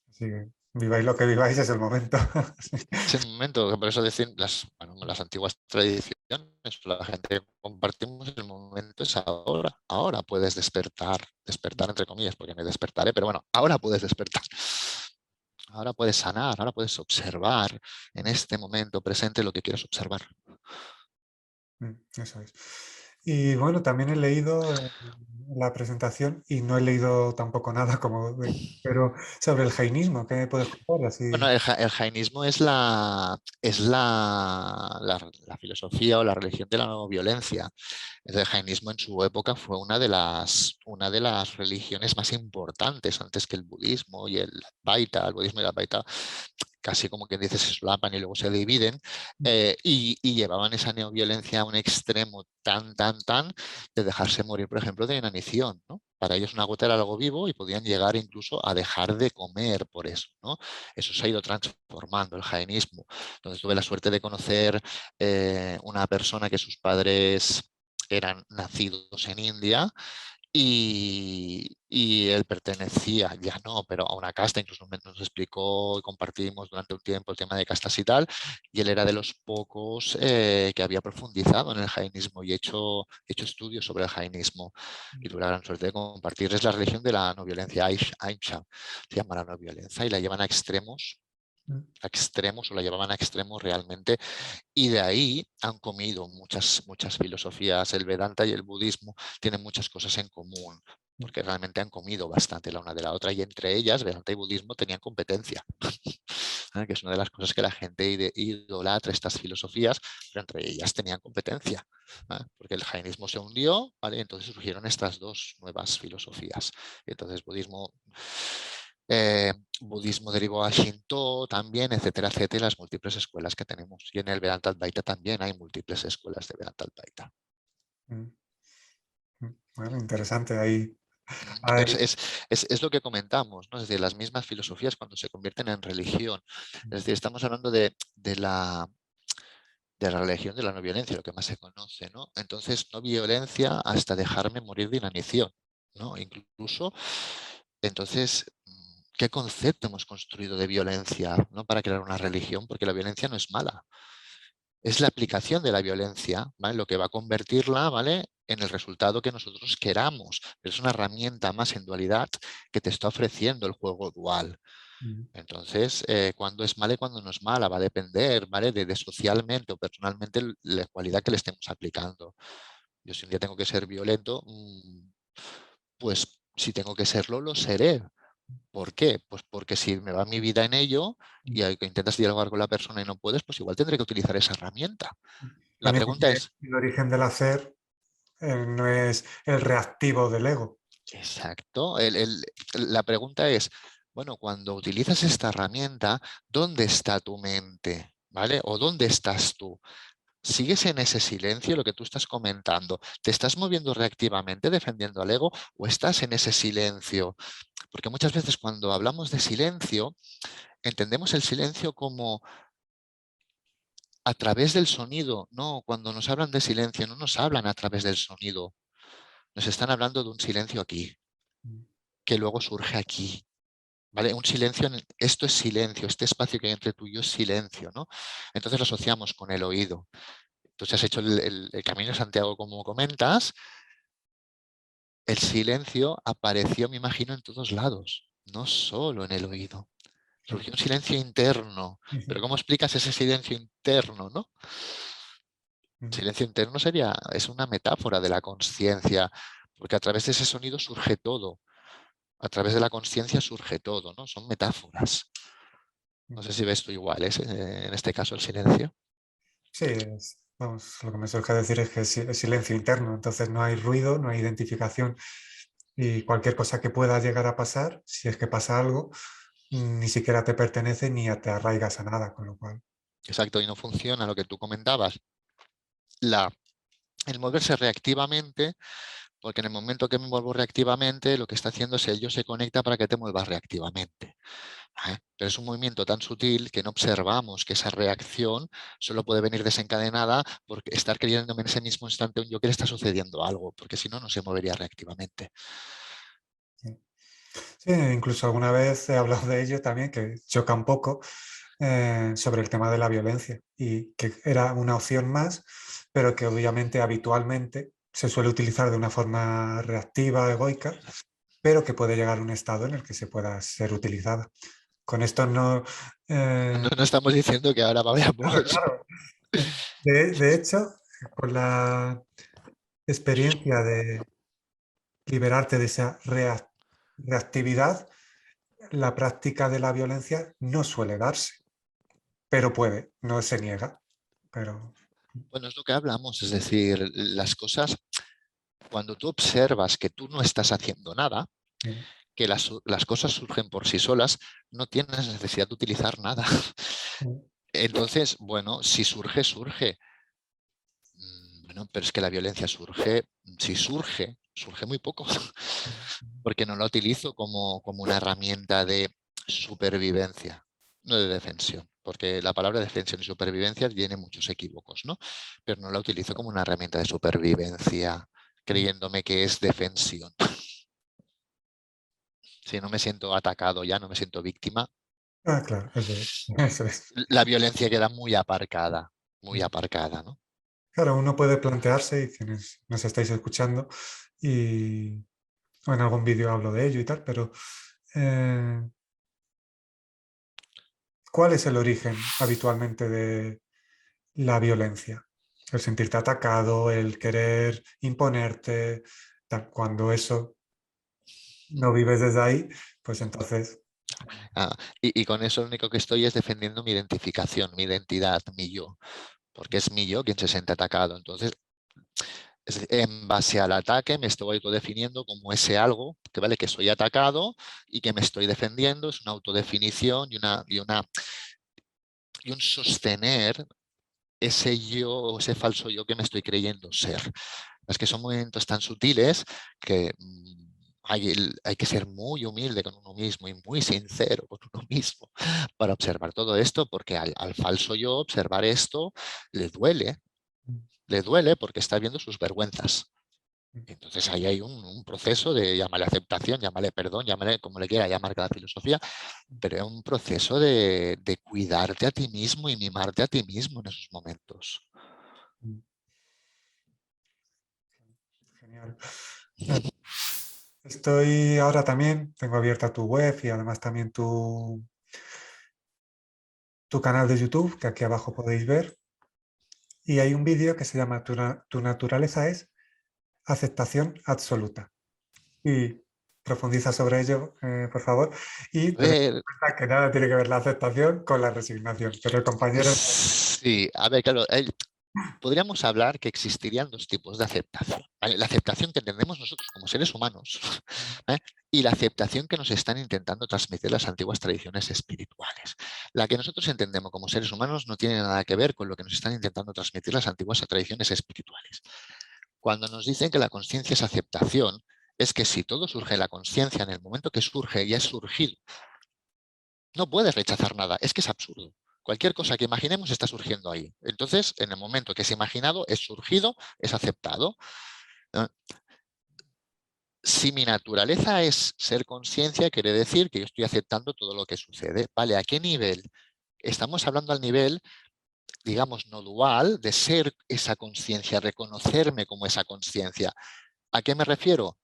Así que viváis lo que viváis, es el momento. Ese momento, por eso decir bueno, las antiguas tradiciones, la gente que compartimos, el momento es ahora. Ahora puedes despertar entre comillas, porque me despertaré, pero bueno, ahora puedes despertar. Ahora puedes sanar, ahora puedes observar en este momento presente lo que quieres observar. Eso es. Y bueno, también he leído la presentación y no he leído tampoco nada pero sobre el jainismo, ¿qué me puedes contar? Bueno, Así. el jainismo es la filosofía o la religión de la no violencia. El jainismo en su época fue una de las religiones más importantes antes que el budismo y el Advaita. El budismo y el Advaita casi como quien dice se solapan y luego se dividen, y llevaban esa neoviolencia a un extremo tan de dejarse morir, por ejemplo, de inanición, ¿no? Para ellos una gota era algo vivo y podían llegar incluso a dejar de comer por eso, ¿no? Eso se ha ido transformando, el jainismo. Entonces tuve la suerte de conocer una persona que sus padres eran nacidos en India y él pertenecía, ya no, pero a una casta, incluso nos explicó y compartimos durante un tiempo el tema de castas y tal, y él era de los pocos que había profundizado en el jainismo y hecho estudios sobre el jainismo. Y tuve la gran suerte de compartirles la religión de la no violencia, Aimsha, se llama la no violencia, y la llevan a extremos o la llevaban a extremos realmente, y de ahí han comido muchas filosofías. El Vedanta y el budismo tienen muchas cosas en común, porque realmente han comido bastante la una de la otra, y entre ellas Vedanta y budismo tenían competencia, que es una de las cosas que la gente idolatra estas filosofías, pero entre ellas tenían competencia, porque el jainismo se hundió, ¿vale? Entonces surgieron estas dos nuevas filosofías. Y entonces eh, budismo derivó a Shinto también, etcétera, etcétera, las múltiples escuelas que tenemos. Y en el Vedanta Advaita también hay múltiples escuelas de Vedanta Advaita. Mm, Bueno, interesante. Ahí Entonces, hay. es lo que comentamos, ¿no? Es decir, las mismas filosofías cuando se convierten en religión. Es decir, estamos hablando de la religión de la no violencia, lo que más se conoce, ¿no? Entonces, no violencia hasta dejarme morir de inanición, ¿no? Incluso, entonces, ¿qué concepto hemos construido de violencia, ¿no? Para crear una religión? Porque la violencia no es mala. Es la aplicación de la violencia, ¿vale? Lo que va a convertirla, ¿vale?, en el resultado que nosotros queramos. Pero es una herramienta más en dualidad que te está ofreciendo el juego dual. Entonces, cuando es mala y cuando no es mala, va a depender, ¿vale?, de socialmente o personalmente la cualidad que le estemos aplicando. Yo si un día tengo que ser violento, pues si tengo que serlo, lo seré. ¿Por qué? Pues porque si me va mi vida en ello y intentas dialogar con la persona y no puedes, pues igual tendré que utilizar esa herramienta. La También pregunta porque es, el origen del hacer no es el reactivo del ego. exacto, la pregunta es, bueno, cuando utilizas esta herramienta, ¿dónde está tu mente? ¿Vale? ¿O dónde estás tú? ¿Sigues en ese silencio, lo que tú estás comentando? ¿Te estás moviendo reactivamente, defendiendo al ego, o estás en ese silencio? Porque muchas veces cuando hablamos de silencio, entendemos el silencio como a través del sonido. No, cuando nos hablan de silencio, no nos hablan a través del sonido. Nos están hablando de un silencio aquí, que luego surge aquí. ¿Vale? Un silencio, esto es silencio, este espacio que hay entre tú y yo es silencio, ¿no? Entonces lo asociamos con el oído. Entonces has hecho el Camino de Santiago, como comentas. El silencio apareció, me imagino, en todos lados, no solo en el oído. Surgió un silencio interno. Pero ¿cómo explicas ese silencio interno, no? Silencio interno es una metáfora de la consciencia, porque a través de ese sonido surge todo. A través de la consciencia surge todo, ¿no? Son metáforas. No sé si ves tú igual, en este caso el silencio. Sí, vamos, lo que me surge decir es que es silencio interno, entonces no hay ruido, no hay identificación y cualquier cosa que pueda llegar a pasar, si es que pasa algo, ni siquiera te pertenece ni te arraigas a nada, con lo cual. Exacto, y no funciona lo que tú comentabas. El moverse reactivamente, porque en el momento que me muevo reactivamente, lo que está haciendo es el yo se conecta para que te muevas reactivamente. Pero es un movimiento tan sutil que no observamos que esa reacción solo puede venir desencadenada por estar creyéndome en ese mismo instante un yo que le está sucediendo algo, porque si no, no se movería reactivamente. Sí, incluso alguna vez he hablado de ello también, que choca un poco sobre el tema de la violencia y que era una opción más, pero que obviamente habitualmente se suele utilizar de una forma reactiva, egoica, pero que puede llegar a un estado en el que se pueda ser utilizada. Con esto no... No, no estamos diciendo que ahora claro, vayamos. claro. De hecho, con la experiencia de liberarte de esa reactividad, la práctica de la violencia no suele darse, pero puede, no se niega, pero... Bueno, es lo que hablamos, es decir, las cosas, cuando tú observas que tú no estás haciendo nada, que las cosas surgen por sí solas, no tienes necesidad de utilizar nada. Entonces, bueno, si surge, surge. Bueno, pero es que la violencia surge, si surge, surge muy poco, porque no la utilizo como una herramienta de supervivencia, no de defensión, porque la palabra defensión y supervivencia tiene muchos equívocos, ¿no? Pero no la utilizo como una herramienta de supervivencia, creyéndome que es defensión. Si no me siento atacado ya, no me siento víctima, Ah, claro, eso es. la violencia queda muy aparcada, ¿no? Claro, uno puede plantearse, y quienes nos estáis escuchando, y o en algún vídeo hablo de ello y tal, pero eh, ¿cuál es el origen habitualmente de la violencia? El sentirte atacado, el querer imponerte, tal. Cuando eso no vives desde ahí, pues entonces... Y con eso lo único que estoy es defendiendo mi identificación, mi identidad, mi yo, porque es mi yo quien se siente atacado. Entonces, en base al ataque me estoy autodefiniendo como ese algo que vale que soy atacado y que me estoy defendiendo, es una autodefinición y un sostener ese yo, ese falso yo que me estoy creyendo ser. Es que son movimientos tan sutiles que hay que ser muy humilde con uno mismo y muy sincero con uno mismo para observar todo esto, porque al falso yo observar esto le duele porque está viendo sus vergüenzas. Entonces ahí hay un proceso de llamarle aceptación, llamarle perdón, llamarle como le quiera llamar cada filosofía, pero es un proceso de cuidarte a ti mismo y mimarte a ti mismo en esos momentos. Genial. Estoy ahora también, tengo abierta tu web y además también tu canal de YouTube, que aquí abajo podéis ver. Y hay un vídeo que se llama Tu naturaleza es aceptación absoluta. Y profundiza sobre ello, por favor. Y A ten en ver, cuenta que nada tiene que ver la aceptación con la resignación. Pero el compañero... sí, a ver, claro, podríamos hablar que existirían dos tipos de aceptación. ¿Vale? La aceptación que entendemos nosotros como seres humanos ¿eh? Y la aceptación que nos están intentando transmitir las antiguas tradiciones espirituales. La que nosotros entendemos como seres humanos no tiene nada que ver con lo que nos están intentando transmitir las antiguas tradiciones espirituales. Cuando nos dicen que la conciencia es aceptación, es que si todo surge en la conciencia, en el momento que surge, ya es surgido. No puedes rechazar nada, es que es absurdo. Cualquier cosa que imaginemos está surgiendo ahí. Entonces, en el momento que es imaginado, es surgido, es aceptado. Si mi naturaleza es ser conciencia, quiere decir que yo estoy aceptando todo lo que sucede. ¿Vale? ¿A qué nivel? Estamos hablando al nivel, digamos, no dual, de ser esa conciencia, reconocerme como esa conciencia. ¿A qué me refiero?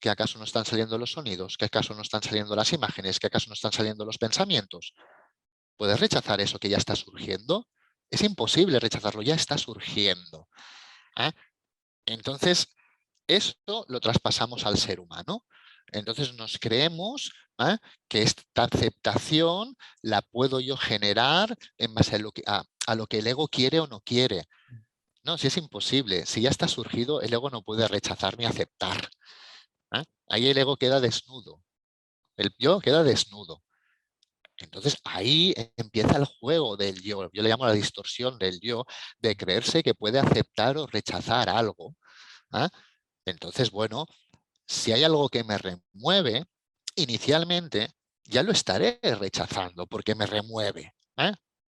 ¿Que acaso no están saliendo los sonidos? ¿Que acaso no están saliendo las imágenes? ¿Que acaso no están saliendo los pensamientos? ¿Puedes rechazar eso que ya está surgiendo? Es imposible rechazarlo, ya está surgiendo. ¿Eh? Entonces, esto lo traspasamos al ser humano. Entonces nos creemos que esta aceptación la puedo yo generar en base a lo que el ego quiere o no quiere. No, si es imposible. Si ya está surgido, el ego no puede rechazar ni aceptar. Ahí el ego queda desnudo. El yo queda desnudo. Entonces ahí empieza el juego del yo. Yo le llamo la distorsión del yo, de creerse que puede aceptar o rechazar algo. Entonces, bueno, si hay algo que me remueve, inicialmente ya lo estaré rechazando porque me remueve.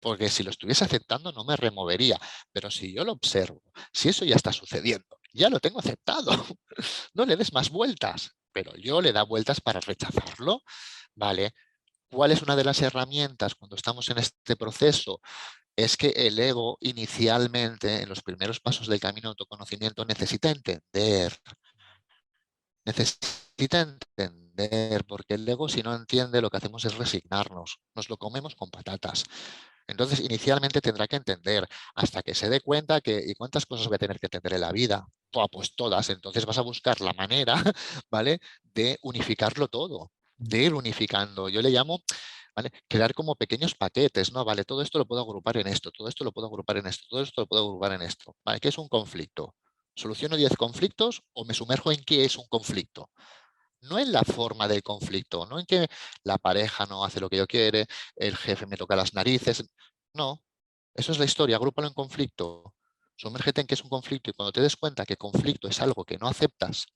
Porque si lo estuviese aceptando no me removería. Pero si yo lo observo, si eso ya está sucediendo, ya lo tengo aceptado. No le des más vueltas, pero yo le da vueltas para rechazarlo. ¿Vale? ¿Cuál es una de las herramientas cuando estamos en este proceso? Es que el ego inicialmente, en los primeros pasos del camino de autoconocimiento, necesita entender. Necesita entender, porque el ego, si no entiende, lo que hacemos es resignarnos. Nos lo comemos con patatas. Entonces, inicialmente tendrá que entender hasta que se dé cuenta que, ¿y cuántas cosas voy a tener que entender en la vida? Pues todas. Entonces vas a buscar la manera, ¿vale?, de unificarlo todo, de ir unificando. Yo le llamo, ¿vale?, crear como pequeños paquetes, ¿no? Vale, todo esto lo puedo agrupar en esto, todo esto lo puedo agrupar en esto, todo esto lo puedo agrupar en esto. ¿Vale? ¿Qué es un conflicto? ¿Soluciono 10 conflictos o me sumerjo en qué es un conflicto? No en la forma del conflicto, no en que la pareja no hace lo que yo quiere, el jefe me toca las narices. No, eso es la historia, agrúpalo en conflicto. Sumérgete en qué es un conflicto y cuando te des cuenta que conflicto es algo que no aceptas,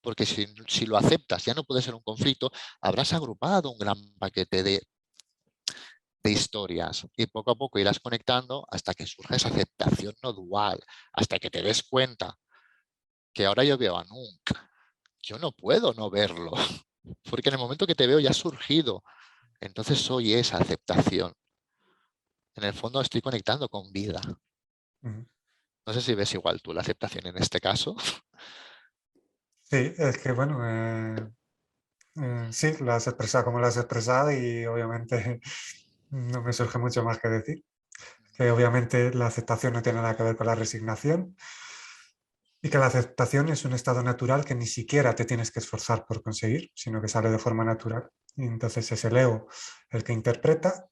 porque si lo aceptas ya no puede ser un conflicto, habrás agrupado un gran paquete de historias y poco a poco irás conectando hasta que surja esa aceptación no dual, hasta que te des cuenta que ahora yo veo a Nunc. Yo no puedo no verlo, porque en el momento que te veo ya has surgido. Entonces soy esa aceptación. En el fondo estoy conectando con vida. No sé si ves igual tú la aceptación en este caso. Sí, es que bueno, sí, lo has expresado como lo has expresado y obviamente no me surge mucho más que decir. Que obviamente la aceptación no tiene nada que ver con la resignación y que la aceptación es un estado natural que ni siquiera te tienes que esforzar por conseguir, sino que sale de forma natural. Y entonces es el ego el que interpreta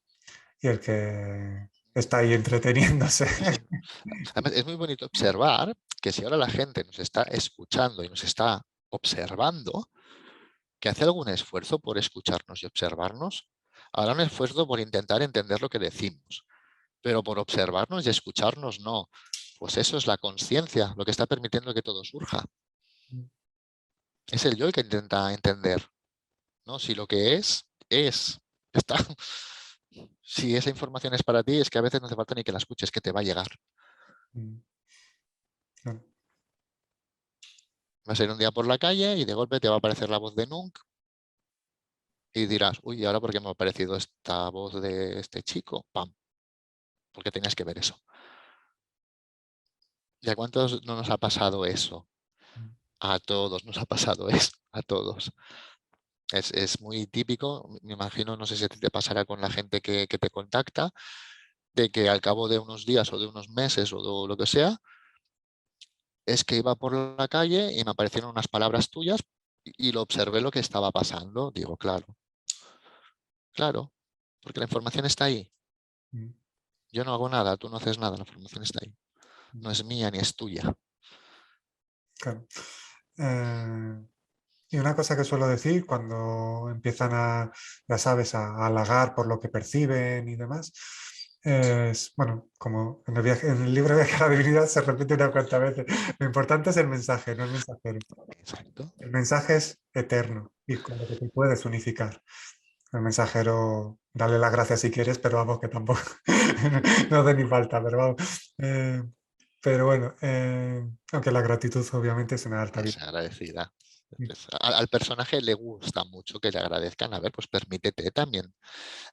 y el que está ahí entreteniéndose. Además, es muy bonito observar que si ahora la gente nos está escuchando y nos está observando, que hace algún esfuerzo por escucharnos y observarnos, hará un esfuerzo por intentar entender lo que decimos, pero por observarnos y escucharnos no. Pues eso es la conciencia, lo que está permitiendo que todo surja. Es el yo el que intenta entender, ¿no? Si lo que es. Está. Si esa información es para ti, es que a veces no hace falta ni que la escuches, que te va a llegar. Vas a ir un día por la calle y de golpe te va a aparecer la voz de Nunc y dirás, uy, ¿y ahora por qué me ha aparecido esta voz de este chico? ¡Pam! Porque tenías que ver eso. ¿Y a cuántos no nos ha pasado eso? A todos nos ha pasado eso, a todos. Es muy típico, me imagino, no sé si te pasará con la gente que te contacta, de que al cabo de unos días o de unos meses o de lo que sea, es que iba por la calle y me aparecieron unas palabras tuyas y lo observé lo que estaba pasando. Digo, claro, porque la información está ahí. Yo no hago nada, tú no haces nada, la información está ahí. no es mía ni es tuya. Claro. Y una cosa que suelo decir cuando empiezan a, ya sabes, a halagar por lo que perciben y demás, es, bueno, como en en el libro de la divinidad se repite una cuantas veces, lo importante es el mensaje, no el mensajero. Exacto. El mensaje es eterno y con lo que te puedes unificar. El mensajero, dale las gracias si quieres, pero vamos, que tampoco, no hace ni falta, pero vamos. Pero bueno, aunque la gratitud obviamente es una alta Es vida. agradecida. Al personaje le gusta mucho que le agradezcan. A ver, pues permítete también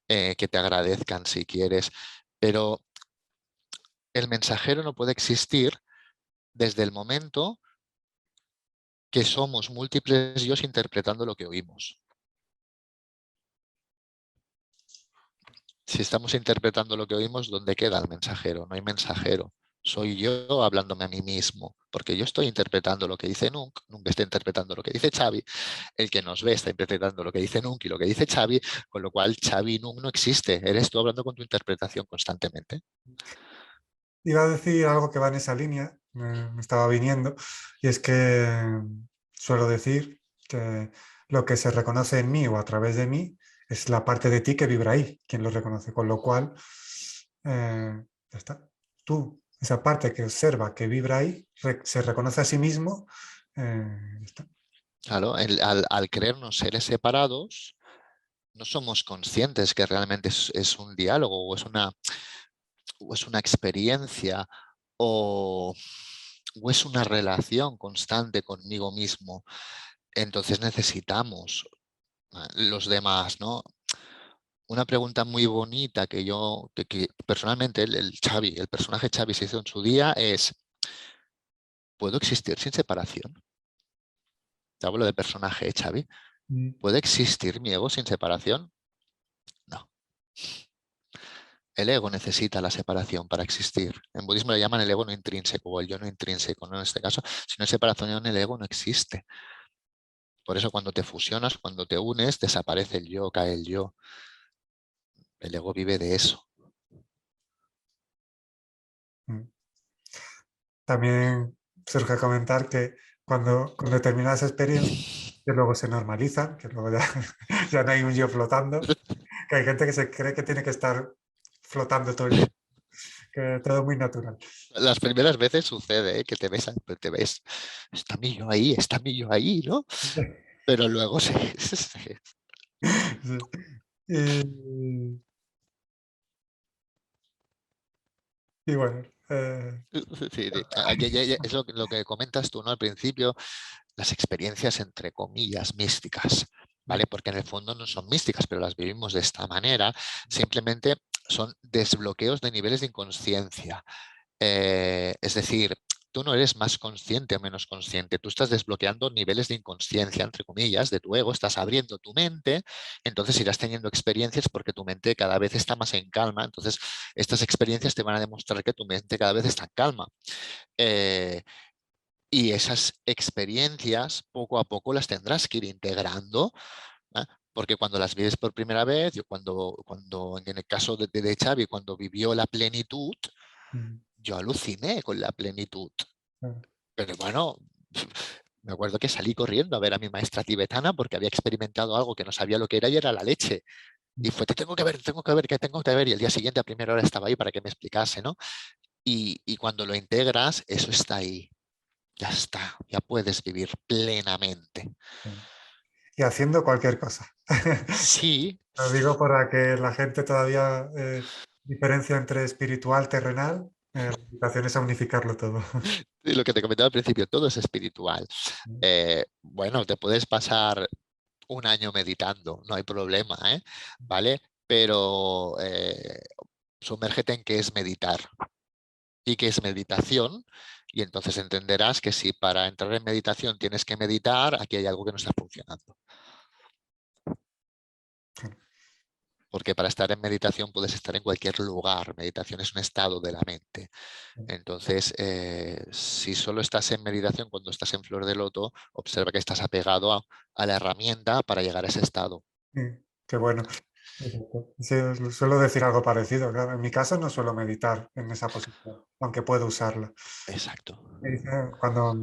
que te agradezcan si quieres. Pero el mensajero no puede existir desde el momento que somos múltiples yos interpretando lo que oímos. Si estamos interpretando lo que oímos, ¿dónde queda el mensajero? No hay mensajero. Soy yo hablándome a mí mismo, porque yo estoy interpretando lo que dice Nunc, Nunc está interpretando lo que dice Xavi, el que nos ve está interpretando lo que dice Nunc y lo que dice Xavi, con lo cual Xavi y Nunc no existe. Eres tú hablando con tu interpretación constantemente. Iba a decir algo que va en esa línea, me estaba viniendo, y es que suelo decir que lo que se reconoce en mí o a través de mí es la parte de ti que vibra ahí, quien lo reconoce, con lo cual, ya está. Tú, esa parte que observa, que vibra ahí, se reconoce a sí mismo, ya está. Claro, al creernos seres separados, no somos conscientes que realmente es un diálogo o es una experiencia o es una relación constante conmigo mismo. Entonces necesitamos los demás, ¿no? Una pregunta muy bonita que personalmente el Xavi, el personaje Xavi se hizo en su día es, ¿puedo existir sin separación? Te hablo del personaje Xavi. Mm, ¿Puede existir mi ego sin separación? No. El ego necesita la separación para existir. En budismo le llaman el ego no intrínseco o el yo no intrínseco, ¿no? En este caso, si no hay separación, el ego no existe. Por eso cuando te fusionas, cuando te unes, desaparece el yo, cae el yo. El ego vive de eso. mm. También surge comentar que cuando con determinadas experiencias que luego se normalizan, que luego ya, ya no hay un yo flotando, que hay gente que se cree que tiene que estar flotando todo el tiempo, que todo es muy natural. Las primeras veces sucede, ¿eh? Que te ves, está mi yo ahí, ¿no? Pero luego Sí. Y, y bueno, sí, es lo que comentas tú, ¿no? Al principio, las experiencias entre comillas místicas, ¿vale? Porque en el fondo no son místicas, pero las vivimos de esta manera. Simplemente son desbloqueos de niveles de inconsciencia. Es decir, tú no eres más consciente o menos consciente, tú estás desbloqueando niveles de inconsciencia, entre comillas, de tu ego, estás abriendo tu mente, entonces irás teniendo experiencias porque tu mente cada vez está más en calma, entonces estas experiencias te van a demostrar que tu mente cada vez está en calma. Eh, y esas experiencias poco a poco las tendrás que ir integrando, ¿eh? Porque cuando las vives por primera vez, cuando en el caso de Xavi, cuando vivió la plenitud, yo aluciné con la plenitud. Pero bueno, me acuerdo que salí corriendo a ver a mi maestra tibetana porque había experimentado algo que no sabía lo que era y era la leche. Y fue, te tengo que ver, que tengo que ver. Y el día siguiente a primera hora estaba ahí para que me explicase, ¿no? Y cuando lo integras, eso está ahí. Ya está, ya puedes vivir plenamente. y haciendo cualquier cosa. Sí, Lo digo para que la gente todavía diferencia entre espiritual, terrenal. La invitación es a unificarlo todo. lo que te comentaba al principio, todo es espiritual. Bueno, te puedes pasar un año meditando, no hay problema, ¿eh? ¿Vale? Pero sumérgete en qué es meditar y qué es meditación, y entonces entenderás que si para entrar en meditación tienes que meditar, aquí hay algo que no está funcionando. Porque para estar en meditación puedes estar en cualquier lugar. Meditación es un estado de la mente. Entonces, si solo estás en meditación cuando estás en flor de loto, observa que estás apegado a la herramienta para llegar a ese estado. Qué bueno. Exacto. Sí, suelo decir algo parecido. Claro, en mi caso no suelo meditar en esa posición, aunque puedo usarla. Exacto. Cuando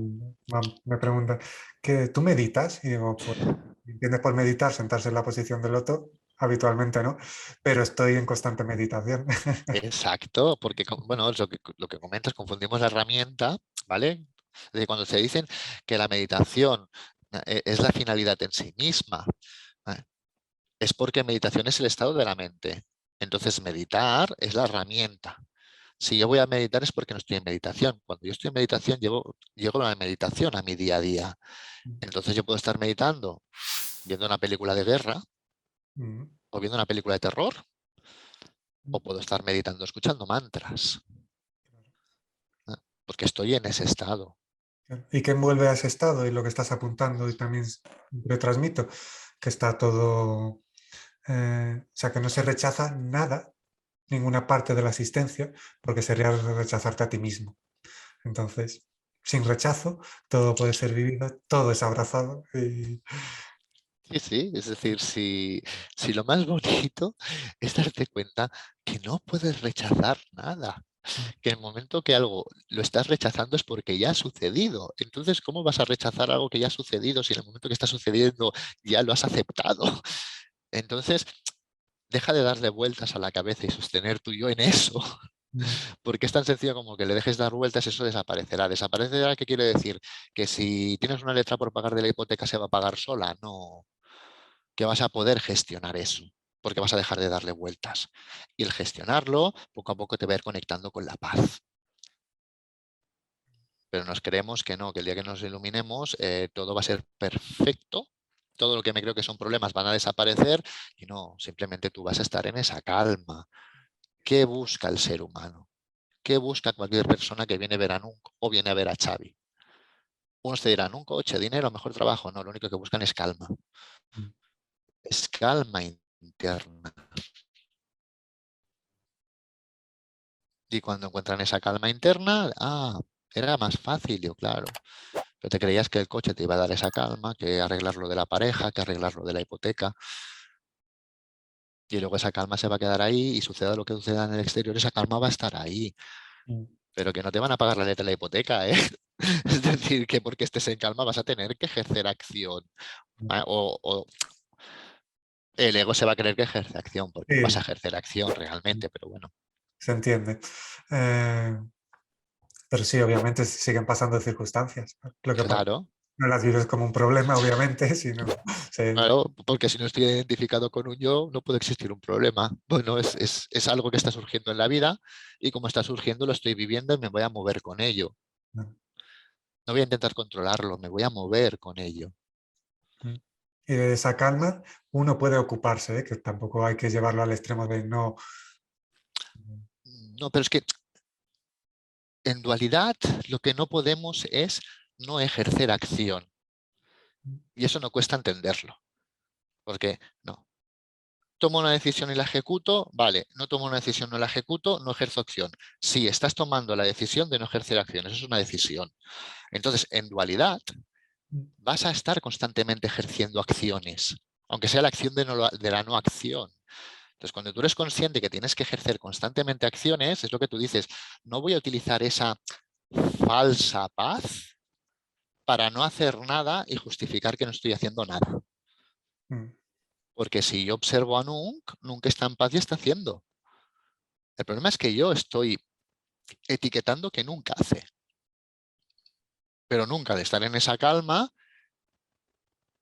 me preguntan, ¿que tú meditas? Y digo, pues, ¿entiendes por meditar? Sentarse en la posición del loto, habitualmente no, pero estoy en constante meditación. Exacto, porque bueno, es lo que comentas, confundimos la herramienta, ¿vale? Es decir, cuando se dicen que la meditación es la finalidad en sí misma, ¿eh? Es porque meditación es el estado de la mente. Entonces, meditar es la herramienta. Si yo voy a meditar es porque no estoy en meditación. Cuando yo estoy en meditación, llego a la meditación a mi día a día. Entonces yo puedo estar meditando viendo una película de guerra Mm, o viendo una película de terror, o puedo estar meditando escuchando mantras, ¿eh? Porque estoy en ese estado. ¿Y qué envuelve a ese estado? Y lo que estás apuntando y también retransmito, que está todo, o sea, que no se rechaza nada, ninguna parte de la existencia, porque sería rechazarte a ti mismo. Entonces, sin rechazo, todo puede ser vivido, todo es abrazado. Y... Sí, sí, es decir, si lo más bonito es darte cuenta que no puedes rechazar nada, que el momento que algo lo estás rechazando es porque ya ha sucedido. Entonces, ¿cómo vas a rechazar algo que ya ha sucedido si en el momento que está sucediendo ya lo has aceptado? Entonces, deja de darle vueltas a la cabeza y sostener tu yo en eso, porque es tan sencillo como que le dejes dar vueltas, eso desaparecerá. ¿Desaparecerá qué quiere decir? Que si tienes una letra por pagar de la hipoteca se va a pagar sola. No, que vas a poder gestionar eso, porque vas a dejar de darle vueltas. Y el gestionarlo, poco a poco te va a ir conectando con la paz. Pero nos creemos que no, que el día que nos iluminemos todo va a ser perfecto, todo lo que me creo que son problemas van a desaparecer y no, simplemente tú vas a estar en esa calma. ¿Qué busca el ser humano? ¿Qué busca cualquier persona que viene a ver a Nunc o viene a ver a Xavi? Unos te dirán, un coche, dinero, mejor trabajo. No, lo único que buscan es calma. Es calma interna. Y cuando encuentran esa calma interna, era más fácil, yo claro. Pero te creías que el coche te iba a dar esa calma, que arreglar lo de la pareja, que arreglar lo de la hipoteca. Y luego esa calma se va a quedar ahí y suceda lo que suceda en el exterior, esa calma va a estar ahí. Pero que no te van a pagar la letra de la hipoteca, ¿eh? Es decir, que porque estés en calma vas a tener que ejercer acción. O el ego se va a creer que ejerce acción, porque no vas a Sí, ejercer acción realmente, pero bueno. se entiende. Eh, pero sí, obviamente siguen pasando circunstancias. Lo que pasa, Claro, no las vives como un problema, obviamente, sino se- claro, porque si no estoy identificado con un yo, no puede existir un problema. Bueno, es algo que está surgiendo en la vida y como está surgiendo lo estoy viviendo y me voy a mover con ello. No voy a intentar controlarlo, me voy a mover con ello. y de esa calma uno puede ocuparse, ¿eh? Que tampoco hay que llevarlo al extremo de no. No, pero es que en dualidad lo que no podemos es no ejercer acción. Y eso no cuesta entenderlo. Porque no, tomo una decisión y la ejecuto, vale, no tomo una decisión, no la ejecuto, no ejerzo acción. Sí, estás tomando la decisión de no ejercer acción, eso es una decisión. Entonces, en dualidad, vas a estar constantemente ejerciendo acciones, aunque sea la acción de la no acción. Entonces, cuando tú eres consciente que tienes que ejercer constantemente acciones, es lo que tú dices, no voy a utilizar esa falsa paz para no hacer nada y justificar que no estoy haciendo nada. Porque si yo observo a Nunc está en paz y está haciendo. El problema es que yo estoy etiquetando que nunca hace. Pero nunca de estar en esa calma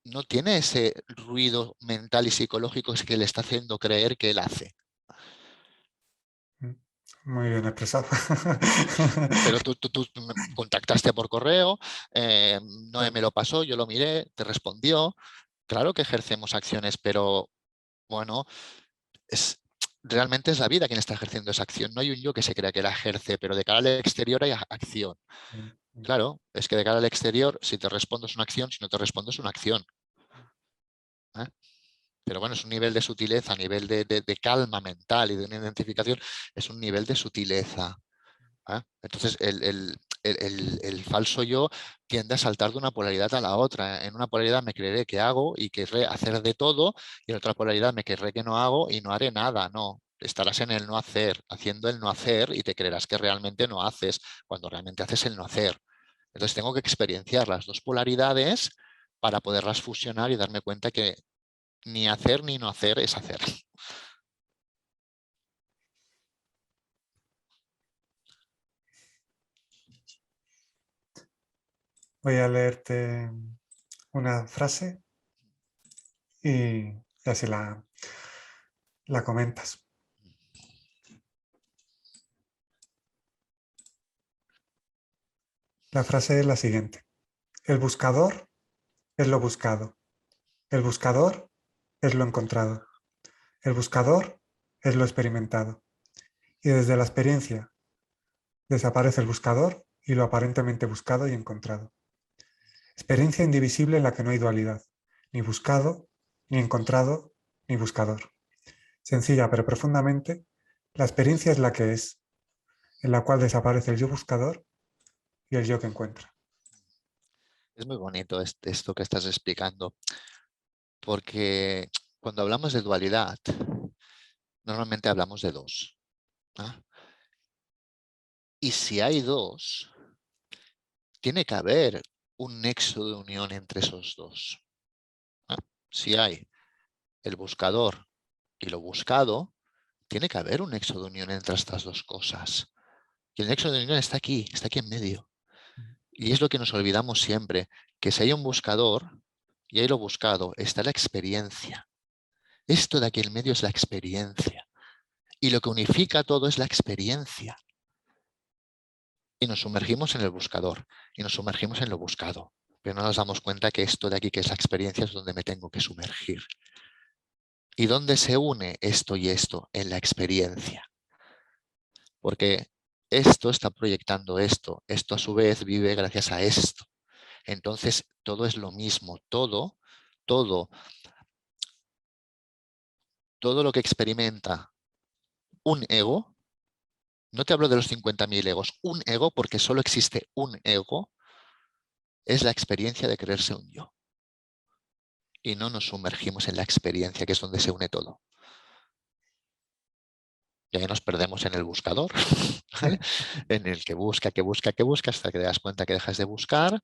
no tiene ese ruido mental y psicológico que le está haciendo creer que él hace. Muy bien expresado. Pero tú me contactaste por correo, Noé me lo pasó, yo lo miré, te respondió. Claro que ejercemos acciones, pero bueno, realmente es la vida quien está ejerciendo esa acción. No hay un yo que se crea que la ejerce, pero de cara al exterior hay acción. Claro, es que de cara al exterior, si te respondo es una acción, si no te respondo es una acción. ¿Eh? Pero bueno, es un nivel de sutileza, a nivel de calma mental y de una identificación, es un nivel de sutileza. ¿Eh? Entonces, el falso yo tiende a saltar de una polaridad a la otra. En una polaridad me creeré que hago y querré hacer de todo, y en otra polaridad me creeré que no hago y no haré nada. No, estarás en el no hacer, haciendo el no hacer, y te creerás que realmente no haces, cuando realmente haces el no hacer. Entonces tengo que experienciar las dos polaridades para poderlas fusionar y darme cuenta que ni hacer ni no hacer es hacer. Voy a leerte una frase y así la comentas. La frase es la siguiente. El buscador es lo buscado. El buscador es lo encontrado. El buscador es lo experimentado. Y desde la experiencia desaparece el buscador y lo aparentemente buscado y encontrado. Experiencia indivisible en la que no hay dualidad, ni buscado, ni encontrado, ni buscador. Sencilla pero profundamente, la experiencia es la que es, en la cual desaparece el yo buscador y el yo que encuentra. Es muy bonito esto que estás explicando, porque cuando hablamos de dualidad, normalmente hablamos de dos, ¿no? Y si hay dos, tiene que haber un nexo de unión entre esos dos, ¿no? Si hay el buscador y lo buscado, tiene que haber un nexo de unión entre estas dos cosas. Y el nexo de unión está aquí en medio. Y es lo que nos olvidamos siempre, que si hay un buscador y hay lo buscado, está la experiencia. Esto de aquí en medio es la experiencia. Y lo que unifica todo es la experiencia. Y nos sumergimos en el buscador y nos sumergimos en lo buscado. Pero no nos damos cuenta que esto de aquí, que es la experiencia, es donde me tengo que sumergir. ¿Y dónde se une esto y esto? En la experiencia. Porque esto está proyectando esto. Esto a su vez vive gracias a esto. Entonces todo es lo mismo. Todo lo que experimenta un ego, no te hablo de los 50.000 egos, un ego, porque solo existe un ego, es la experiencia de creerse un yo. Y no nos sumergimos en la experiencia, que es donde se une todo. Y ahí nos perdemos en el buscador, ¿vale? En el que busca, hasta que te das cuenta que dejas de buscar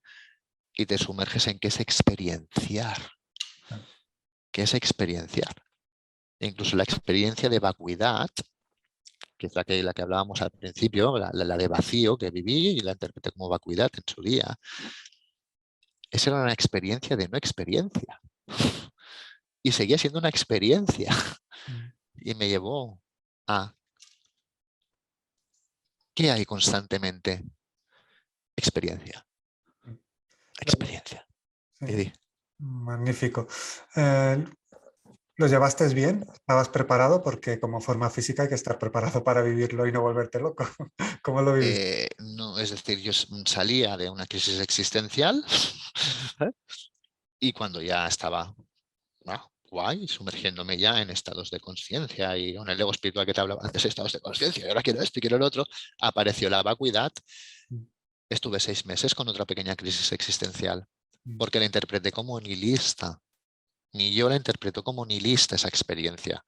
y te sumerges en qué es experienciar. ¿Qué es experienciar? E incluso la experiencia de vacuidad, que es la que hablábamos al principio, la de vacío que viví y la interpreté como vacuidad en su día. Esa era una experiencia de no experiencia. Y seguía siendo una experiencia. Y me llevó a ¿qué hay constantemente? Experiencia. Experiencia. Sí. Magnífico. ¿Lo llevaste bien? ¿Estabas preparado? Porque como forma física hay que estar preparado para vivirlo y no volverte loco. ¿Cómo lo viviste? No, es decir, yo salía de una crisis existencial y cuando ya estaba guay, sumergiéndome ya en estados de conciencia y con el ego espiritual que te hablaba antes, estados de conciencia, y ahora quiero esto y quiero lo otro, apareció la vacuidad. Estuve 6 meses con otra pequeña crisis existencial porque la interpreté como nihilista. Ni yo la interpreto como nihilista esa experiencia.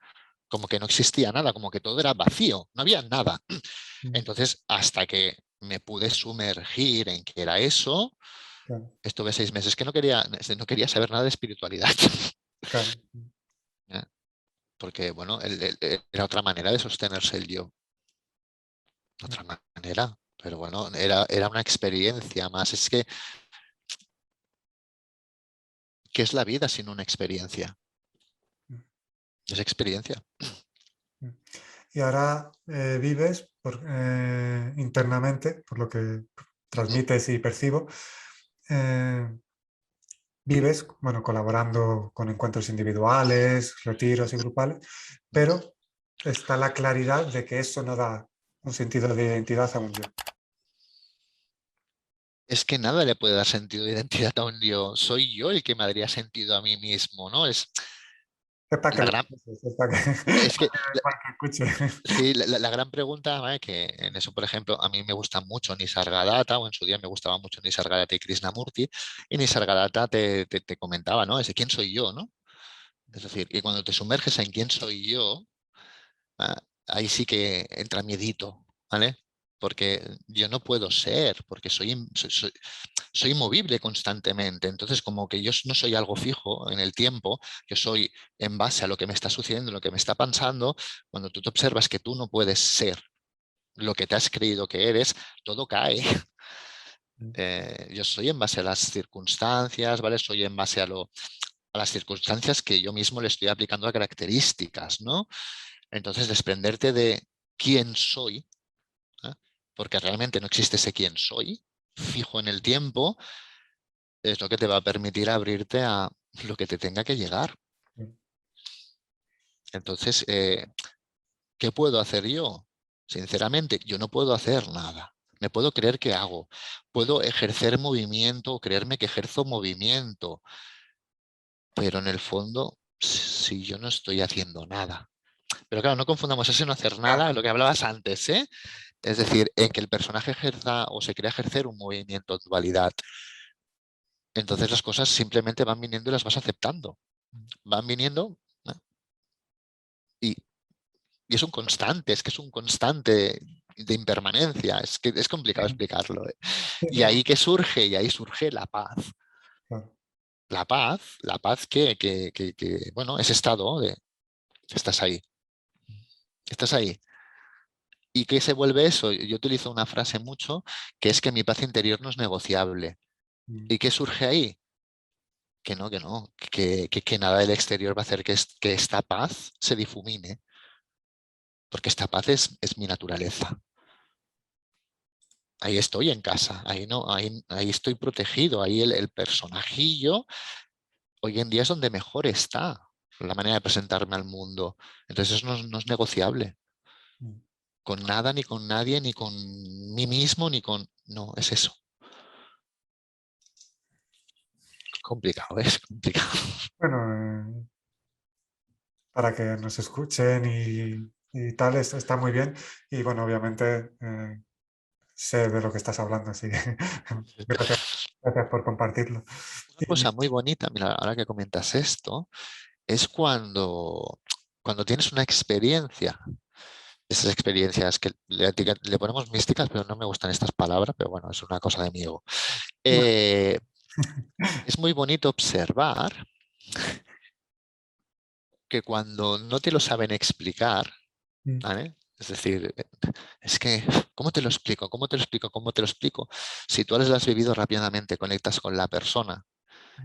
Como que no existía nada, como que todo era vacío, no había nada. Entonces, hasta que me pude sumergir en que era eso, Claro. estuve 6 meses que no quería saber nada de espiritualidad. Claro. Porque, bueno, era otra manera de sostenerse el yo. Otra manera. Pero bueno, era una experiencia más. Es que, ¿qué es la vida sin una experiencia? Es experiencia. Y ahora vives internamente, por lo que transmites y percibo, vives, bueno, colaborando con encuentros individuales, retiros y grupales, pero está la claridad de que eso no da un sentido de identidad a un yo. Es que nada le puede dar sentido de identidad a un yo. Soy yo el que me daría sentido a mí mismo, ¿no? Sepa que La lo gran, conoces, sepa que, es que para que escuche. sí, la gran pregunta, ¿vale? Que en eso, por ejemplo, a mí me gusta mucho Nisargadatta, o en su día me gustaba mucho Nisargadatta y Krishnamurti, y Nisargadatta te comentaba, ¿no? Ese quién soy yo, ¿no? Es decir, y cuando te sumerges en quién soy yo, ah, ahí sí que entra miedito, ¿vale? Porque yo no puedo ser, porque soy movible constantemente. Entonces, como que yo no soy algo fijo en el tiempo, yo soy en base a lo que me está sucediendo, lo que me está pasando. Cuando tú te observas que tú no puedes ser lo que te has creído que eres, todo cae. Yo soy en base a las circunstancias, ¿vale? Soy en base a las circunstancias que yo mismo le estoy aplicando a características, ¿no? Entonces, desprenderte de quién soy, ¿eh? Porque realmente no existe ese quién soy, fijo en el tiempo, es lo que te va a permitir abrirte a lo que te tenga que llegar. Entonces, ¿qué puedo hacer yo? Sinceramente, yo no puedo hacer nada. Me puedo creer que hago. Puedo ejercer movimiento o creerme que ejerzo movimiento. Pero en el fondo, si yo no estoy haciendo nada. Pero claro, no confundamos ese no hacer nada, lo que hablabas antes, ¿eh? Es decir, en que el personaje ejerza o se crea ejercer un movimiento en dualidad. Entonces las cosas simplemente van viniendo y las vas aceptando. Van viniendo, ¿no? y, y es un constante, es que es un constante de impermanencia. Es que es complicado explicarlo, ¿eh? Sí, Y sí, ahí que surge, y ahí surge la paz. claro. La paz que, bueno, ese estado de estás ahí, estás ahí. ¿Y qué se vuelve eso? Yo utilizo una frase mucho que es que mi paz interior no es negociable. ¿Y qué surge ahí? Que no, que nada del exterior va a hacer que esta paz se difumine, porque esta paz es mi naturaleza. Ahí estoy en casa, ahí no, ahí estoy protegido, ahí el personajillo hoy en día es donde mejor está la manera de presentarme al mundo. Entonces eso no es negociable con nada, ni con nadie, ni con mí mismo, ni con... No, es eso. Complicado, es complicado. Bueno, para que nos escuchen y tal, está muy bien. Y bueno, obviamente sé de lo que estás hablando, así que gracias, gracias por compartirlo. Una cosa muy bonita, mira, ahora que comentas esto, es cuando tienes una experiencia, esas experiencias que le ponemos místicas, pero no me gustan estas palabras, pero bueno, es una cosa de mi ego. Eh, es muy bonito observar que cuando no te lo saben explicar, ¿vale? Es decir, es que, ¿cómo te lo explico? ¿Cómo te lo explico? ¿Cómo te lo explico? Si tú lo has vivido rápidamente, conectas con la persona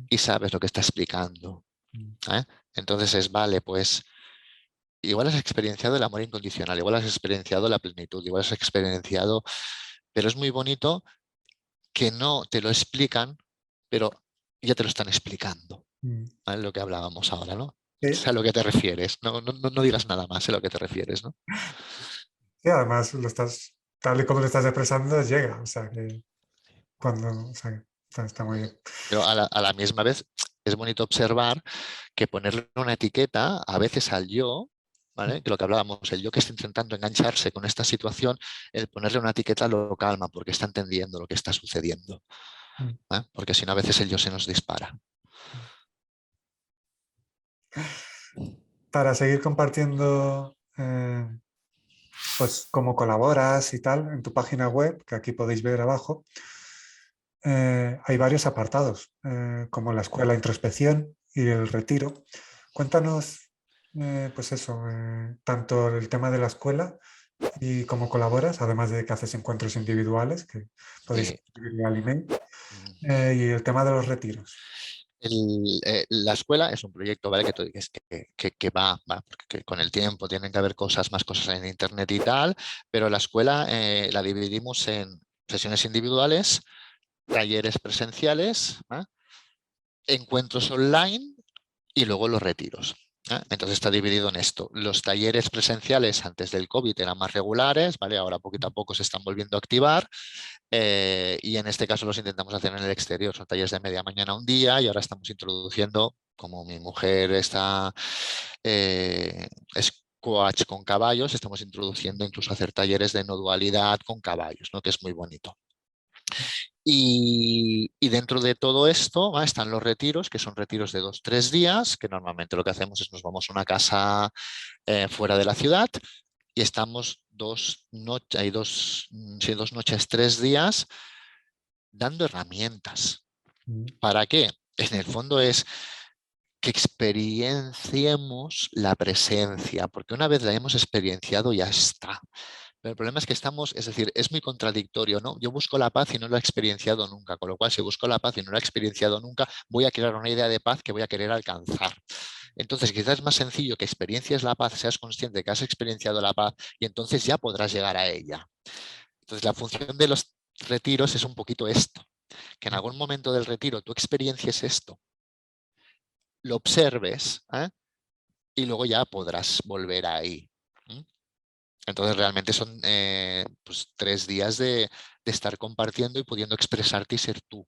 y sabes lo que está explicando, ¿eh? Entonces vale, pues igual has experienciado el amor incondicional, igual has experienciado la plenitud, igual has experienciado, pero es muy bonito que no te lo explican, pero ya te lo están explicando, ¿vale? Lo que hablábamos ahora, ¿no? Sí, Sé a lo que te refieres, no digas nada más, sé a lo que te refieres, ¿no? sí, además lo estás, tal y como lo estás expresando, llega. O sea, que cuando, o sea, que está muy bien. Pero a la misma vez es bonito observar que ponerle una etiqueta a veces al yo, ¿vale? Que lo que hablábamos, el yo que está intentando engancharse con esta situación, el ponerle una etiqueta lo calma porque está entendiendo lo que está sucediendo, ¿eh? Porque si no a veces el yo se nos dispara. Para seguir compartiendo, pues cómo colaboras y tal, en tu página web, que aquí podéis ver abajo, hay varios apartados, como la escuela introspección y el retiro. Cuéntanos, pues eso, tanto el tema de la escuela y cómo colaboras, además de que haces encuentros individuales, que podéis Sí. escribirle al email, y el tema de los retiros. La escuela es un proyecto, ¿vale? Que tú dices que va, porque con el tiempo tienen que haber más cosas en internet y tal, pero la escuela la dividimos en sesiones individuales, talleres presenciales, ¿eh? Encuentros online y luego los retiros, ¿eh? Entonces está dividido en esto. Los talleres presenciales antes del COVID eran más regulares, ¿vale? Ahora poquito a poco se están volviendo a activar, y en este caso los intentamos hacer en el exterior. Son talleres de media mañana un día y ahora estamos introduciendo como mi mujer está, es coach con caballos, estamos introduciendo incluso a hacer talleres de no dualidad con caballos, ¿no? Que es muy bonito. Y dentro de todo esto están los retiros, que son retiros de 2-3 días, que normalmente lo que hacemos es nos vamos a una casa fuera de la ciudad y estamos 2 noches, 3 días dando herramientas. ¿Para qué? En el fondo es que experienciemos la presencia, porque una vez la hemos experienciado ya está. Pero el problema es que estamos, es decir, es muy contradictorio, ¿no? Yo busco la paz y no lo he experienciado nunca, con lo cual si busco la paz y no lo he experienciado nunca, voy a crear una idea de paz que voy a querer alcanzar. Entonces quizás es más sencillo que experiencies la paz, seas consciente de que has experienciado la paz y entonces ya podrás llegar a ella. Entonces la función de los retiros es un poquito esto, que en algún momento del retiro tú experiencias esto, lo observes, y luego ya podrás volver ahí. Entonces realmente son pues 3 días de estar compartiendo y pudiendo expresarte y ser tú.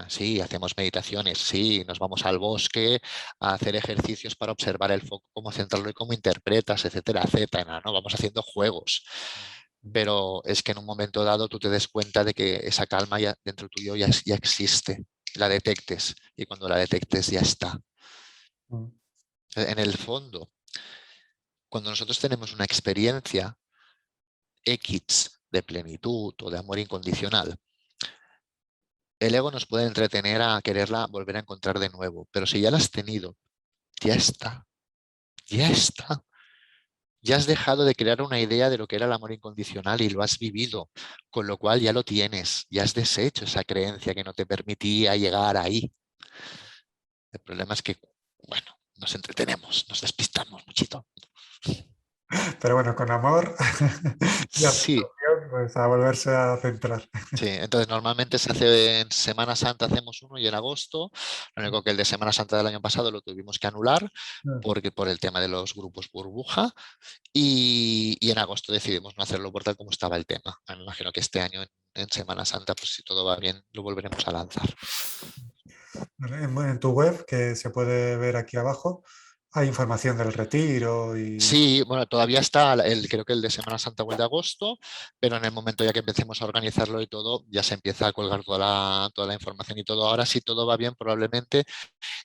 Sí, hacemos meditaciones, sí, nos vamos al bosque a hacer ejercicios para observar el foco, cómo centrarlo y cómo interpretas, etcétera, etcétera, ¿no? Vamos haciendo juegos. Pero es que en un momento dado tú te des cuenta de que esa calma ya dentro tuyo ya existe, la detectes y cuando la detectes ya está. En el fondo, cuando nosotros tenemos una experiencia X de plenitud o de amor incondicional, el ego nos puede entretener a quererla volver a encontrar de nuevo, pero si ya la has tenido, ya está, ya está. Ya has dejado de crear una idea de lo que era el amor incondicional y lo has vivido, con lo cual ya lo tienes, ya has deshecho esa creencia que no te permitía llegar ahí. El problema es que, bueno, nos entretenemos, nos despistamos muchito. Pero bueno, con amor y Sí, aceptación, pues a volverse a centrar. sí, entonces normalmente se hace en Semana Santa, hacemos uno y en agosto. Lo único que el de Semana Santa del año pasado lo tuvimos que anular porque por el tema de los grupos burbuja y en agosto decidimos no hacerlo por tal como estaba el tema. Me imagino que este año en Semana Santa, pues si todo va bien, lo volveremos a lanzar. Vale, en tu web, que se puede ver aquí abajo, hay información del retiro y... Sí, bueno, todavía está, creo que el de Semana Santa o el de agosto, pero en el momento ya que empecemos a organizarlo y todo, ya se empieza a colgar toda la información y todo. Ahora, si todo va bien, probablemente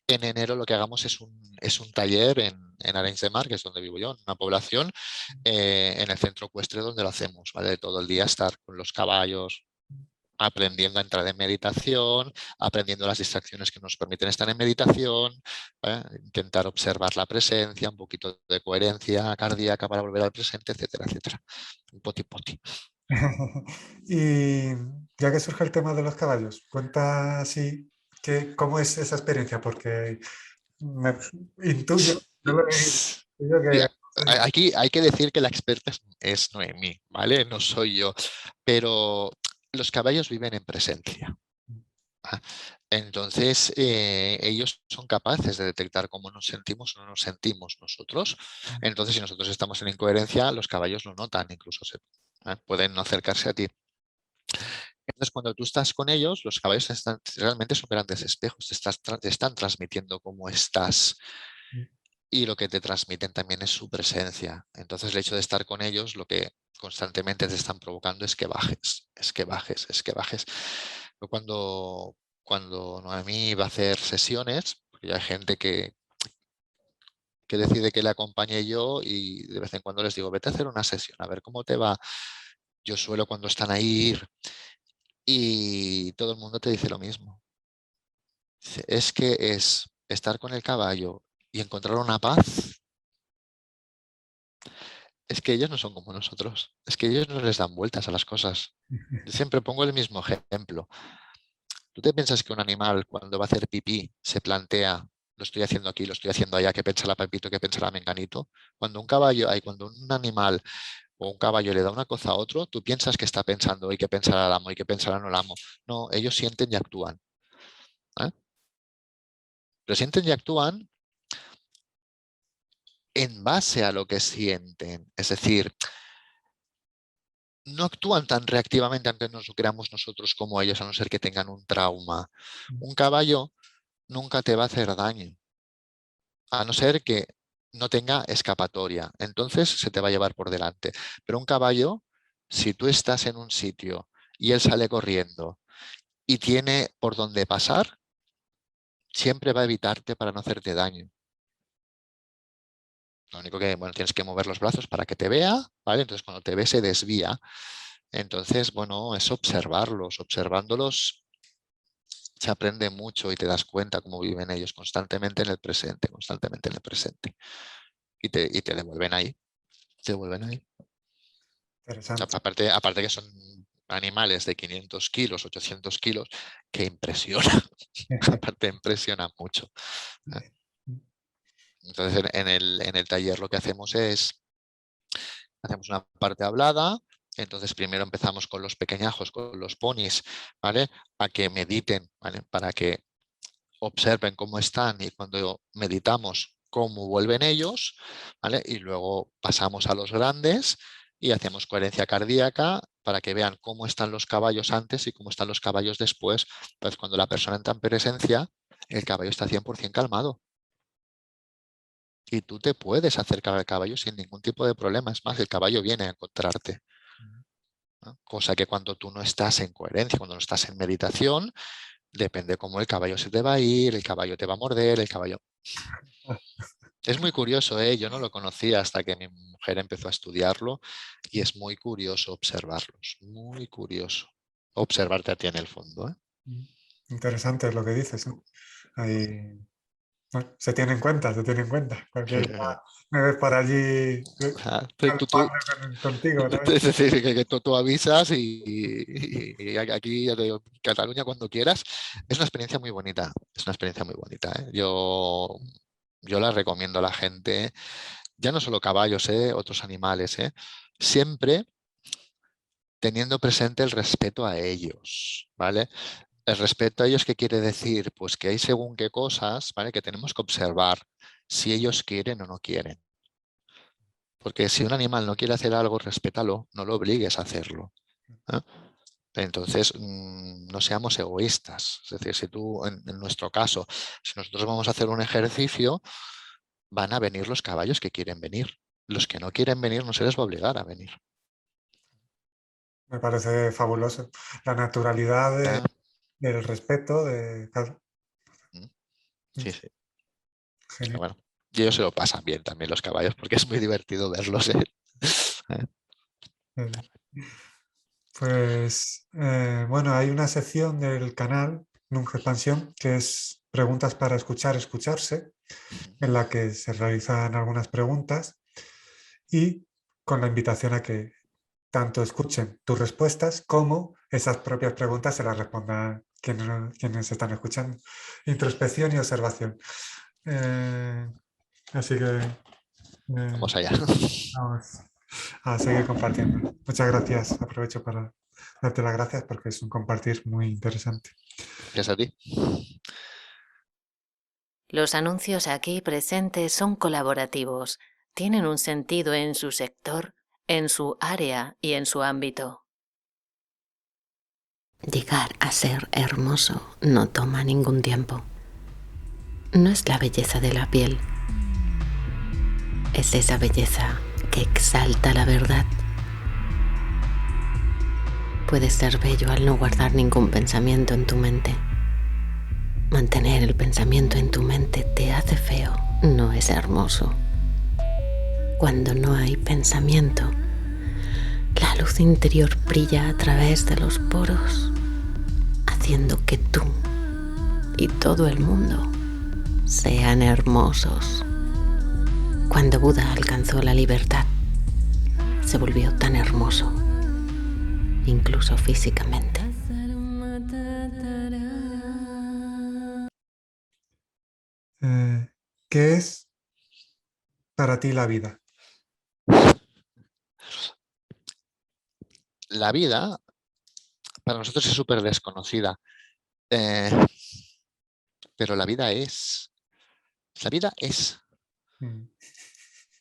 en enero lo que hagamos es un taller en Arenys de Mar, que es donde vivo yo, en una población, en el centro ecuestre donde lo hacemos, ¿vale? Todo el día estar con los caballos, aprendiendo a entrar en meditación, aprendiendo las distracciones que nos permiten estar en meditación, intentar observar la presencia, un poquito de coherencia cardíaca para volver al presente, etcétera, etcétera. Un poti poti. Y ya que surge el tema de los caballos, cuenta así cómo es esa experiencia, porque me intuyo, yo lo intuyo Sí, que... aquí hay que decir que la experta es Noemí, ¿vale? No soy yo, pero los caballos viven en presencia. Entonces, ellos son capaces de detectar cómo nos sentimos o no nos sentimos nosotros. Entonces, si nosotros estamos en incoherencia, los caballos lo notan, incluso pueden no acercarse a ti. Entonces, cuando tú estás con ellos, los caballos realmente son grandes espejos, te están transmitiendo cómo estás y lo que te transmiten también es su presencia. Entonces, el hecho de estar con ellos, lo que constantemente te están provocando es que bajes, es que bajes, es que bajes. Yo cuando Noemí va a hacer sesiones, porque hay gente que decide que le acompañe yo y de vez en cuando les digo, vete a hacer una sesión, a ver cómo te va. Yo suelo cuando están ahí ir y todo el mundo te dice lo mismo. Es que es estar con el caballo y encontrar una paz. Es que ellos no son como nosotros. Es que ellos no les dan vueltas a las cosas. Yo siempre pongo el mismo ejemplo. ¿Tú te piensas que un animal cuando va a hacer pipí se plantea, lo estoy haciendo aquí, lo estoy haciendo allá, qué pensará Pepito, qué pensará Menganito? Cuando un animal o un caballo le da una cosa a otro, tú piensas que está pensando y qué pensará el amo y qué pensará no el amo. No, ellos sienten y actúan. Pero sienten y actúan en base a lo que sienten. Es decir, no actúan tan reactivamente ante nos lo creamos nosotros como ellos, a no ser que tengan un trauma. Un caballo nunca te va a hacer daño. a no ser que no tenga escapatoria. Entonces se te va a llevar por delante. Pero un caballo, si tú estás en un sitio y él sale corriendo y tiene por dónde pasar, siempre va a evitarte para no hacerte daño. Lo único que, bueno, tienes que mover los brazos para que te vea, ¿vale? Entonces cuando te ve se desvía. Entonces, bueno, es observarlos. Observándolos se aprende mucho y te das cuenta cómo viven ellos constantemente en el presente, constantemente en el presente. Y te devuelven ahí. Te devuelven ahí. Interesante. Aparte que son animales de 500 kilos, 800 kilos, que impresiona. Aparte impresiona mucho. Entonces en el taller lo que hacemos es, hacemos una parte hablada. Entonces primero empezamos con los pequeñajos, con los ponis, ¿vale? A que mediten, ¿vale? Para que observen cómo están y cuando meditamos cómo vuelven ellos, ¿vale? Y luego pasamos a los grandes y hacemos coherencia cardíaca para que vean cómo están los caballos antes y cómo están los caballos después. Entonces cuando la persona entra en presencia, el caballo está 100% calmado. Y tú te puedes acercar al caballo sin ningún tipo de problema. Es más, el caballo viene a encontrarte, ¿no? Cosa que cuando tú no estás en coherencia, cuando no estás en meditación, depende cómo el caballo se te va a ir, el caballo te va a morder, el caballo... Es muy curioso, ¿eh? Yo no lo conocía hasta que mi mujer empezó a estudiarlo y es muy curioso observarlos, muy curioso. Observarte a ti en el fondo, ¿eh? Interesante lo que dices, ¿no? Ahí, bueno, se tiene en cuenta, se tiene en cuenta. Cualquier día me ves por allí Ajá. galopando contigo, ¿no? Es decir, que tú avisas y aquí, ya te digo, Cataluña cuando quieras. Es una experiencia muy bonita, es una experiencia muy bonita, ¿eh? Yo la recomiendo a la gente, ya no solo caballos, otros animales, siempre teniendo presente el respeto a ellos, ¿vale? El respeto a ellos, ¿qué quiere decir? Pues que hay según qué cosas, ¿vale? Que tenemos que observar si ellos quieren o no quieren. Porque si un animal no quiere hacer algo, respétalo, no lo obligues a hacerlo, ¿eh? Entonces, no seamos egoístas. Es decir, si tú, en nuestro caso, si nosotros vamos a hacer un ejercicio, van a venir los caballos que quieren venir. Los que no quieren venir no se les va a obligar a venir. Me parece fabuloso. La naturalidad ¿Eh? del respeto de cada... Mm, Sí, sí. Pero Genial. bueno, y ellos se lo pasan bien también los caballos, porque es muy divertido verlos, ¿eh? Eh, Pues bueno, hay una sección del canal Nunca Expansión que es preguntas para escuchar, escucharse, en la que se realizan algunas preguntas y con la invitación a que tanto escuchen tus respuestas como esas propias preguntas se las respondan quienes están escuchando. Introspección y observación. Eh, así que Vamos allá. vamos a seguir compartiendo. Muchas gracias. Aprovecho para darte las gracias porque es un compartir muy interesante. Gracias a ti. Los anuncios aquí presentes son colaborativos, tienen un sentido en su sector, en su área y en su ámbito. Llegar a ser hermoso no toma ningún tiempo. No es la belleza de la piel, es esa belleza que exalta la verdad. Puedes ser bello al no guardar ningún pensamiento en tu mente. Mantener el pensamiento en tu mente te hace feo, no es hermoso. Cuando no hay pensamiento, la luz interior brilla a través de los poros, haciendo que tú y todo el mundo sean hermosos. Cuando Buda alcanzó la libertad, se volvió tan hermoso, incluso físicamente. ¿Qué es para ti la vida? La vida para nosotros es súper desconocida, pero la vida es. La vida es. Mm,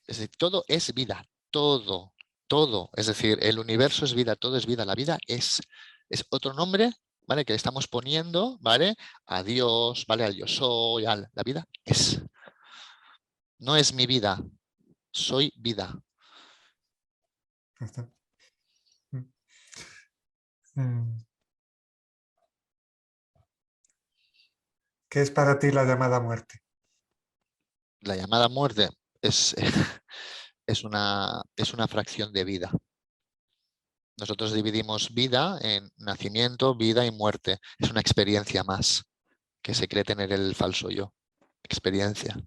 Es decir, todo es vida, todo, todo. Es decir, el universo es vida, todo es vida. La vida es otro nombre, ¿vale? Que le estamos poniendo, ¿vale? A Dios, ¿vale? Al yo soy, la vida es. No es mi vida, soy vida. Ya está. Mm. ¿Qué es para ti la llamada muerte? La llamada muerte es, es una fracción de vida. Nosotros dividimos vida en nacimiento, vida y muerte. Es una experiencia más que se cree tener el falso yo. Experiencia.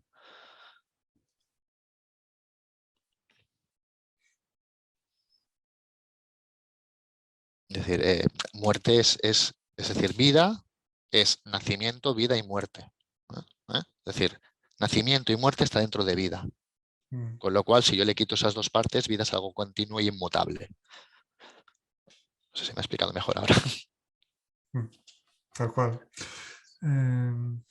Es decir, muerte es decir, vida es nacimiento, vida y muerte. Es decir, nacimiento y muerte está dentro de vida. Mm. Con lo cual, si yo le quito esas dos partes, vida es algo continuo y inmutable. No sé si me he explicado mejor ahora. Mm. Tal cual. Em,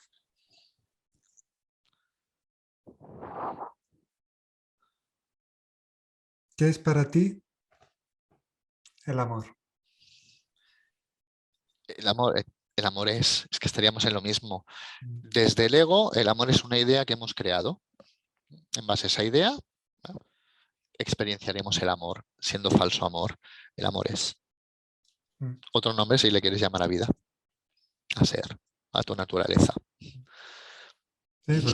¿Qué es para ti el amor? El amor es que estaríamos en lo mismo. Mm. Desde el ego, el amor es una idea que hemos creado. En base a esa idea, ¿no?, experienciaremos el amor, siendo falso amor. El amor es. Mm. Otro nombre si le quieres llamar a vida, a ser, a tu naturaleza. Sí,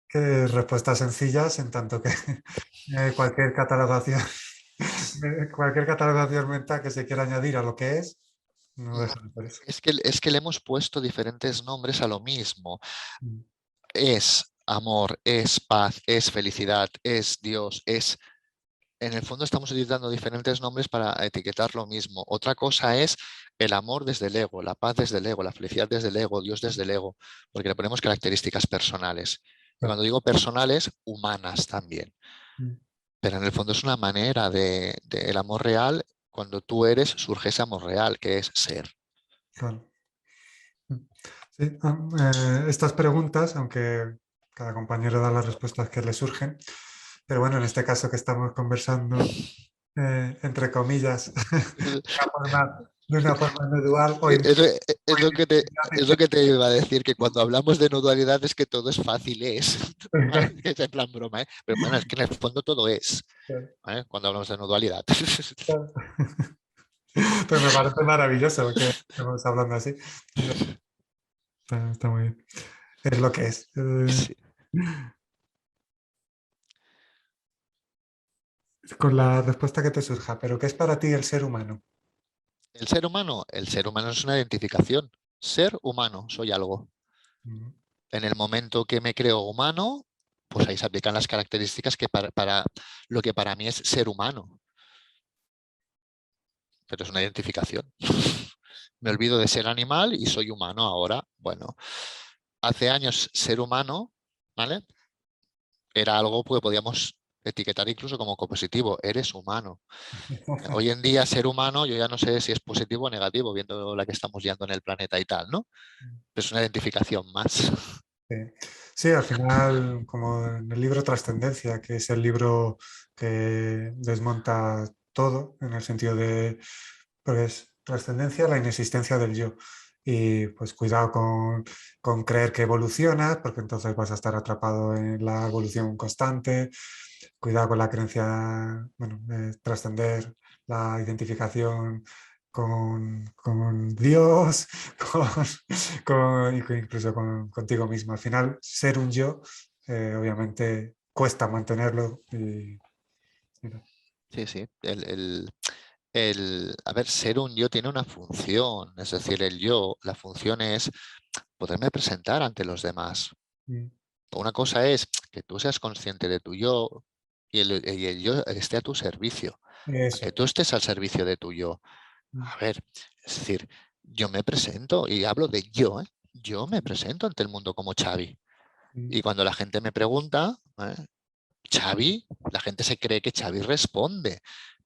que respuestas sencillas en tanto que cualquier catalogación, cualquier catalogación mental que se quiera añadir a lo que es, no deja de ser eso. Es que le hemos puesto diferentes nombres a lo mismo. Mm. Es amor, es paz, es felicidad, es Dios, es... En el fondo estamos utilizando diferentes nombres para etiquetar lo mismo. Otra cosa es el amor desde el ego, la paz desde el ego, la felicidad desde el ego, Dios desde el ego, porque le ponemos características personales. Y Claro. cuando digo personales, humanas también. Mm. Pero en el fondo es una manera de el amor real. Cuando tú eres, surge ese amor real, que es ser. Claro. Mm. Sí, estas preguntas, aunque cada compañero da las respuestas que le surgen, pero bueno, en este caso que estamos conversando, entre comillas, de una forma no dual o Es, o es lo que te, es lo que te iba a decir, que cuando hablamos de no dualidad es que todo es fácil, es. ¿Vale? Es en plan broma, ¿eh? Pero bueno, es que en el fondo todo es, ¿vale? Cuando hablamos de no dualidad. Pues me parece maravilloso que estemos hablando así. Está muy bien. Es lo que es. Sí. Con la respuesta que te surja, pero ¿qué es para ti el ser humano? El ser humano es una identificación. Ser humano, soy algo. Mm. En el momento que me creo humano, pues ahí se aplican las características que para lo que para mí es ser humano. Pero es una identificación. Me olvido de ser animal y soy humano ahora. Bueno, hace años ser humano, ¿vale?, era algo que podíamos etiquetar incluso como positivo. Eres humano. Hoy en día ser humano, yo ya no sé si es positivo o negativo, viendo la que estamos liando en el planeta y tal, ¿no? Es una identificación más. Sí. Sí, al final, como en el libro Trascendencia, que es el libro que desmonta todo, en el sentido de, pues, trascendencia, la inexistencia del yo. Y pues cuidado con creer que evolucionas, porque entonces vas a estar atrapado en la evolución constante. Cuidado con la creencia, bueno, de trascender la identificación con Dios, con, incluso contigo mismo. Al final, ser un yo, obviamente, cuesta mantenerlo. Sí, sí. A ver, ser un yo tiene una función. Es decir, el yo, la función es poderme presentar ante los demás. Mm. Una cosa es que tú seas consciente de tu yo y el yo esté a tu servicio. A Eso. que tú estés al servicio de tu yo. Mm. A ver, es decir, yo me presento y hablo de yo, ¿eh? Yo me presento ante el mundo como Xavi. Mm. Y cuando la gente me pregunta, Xavi, la gente se cree que Xavi responde,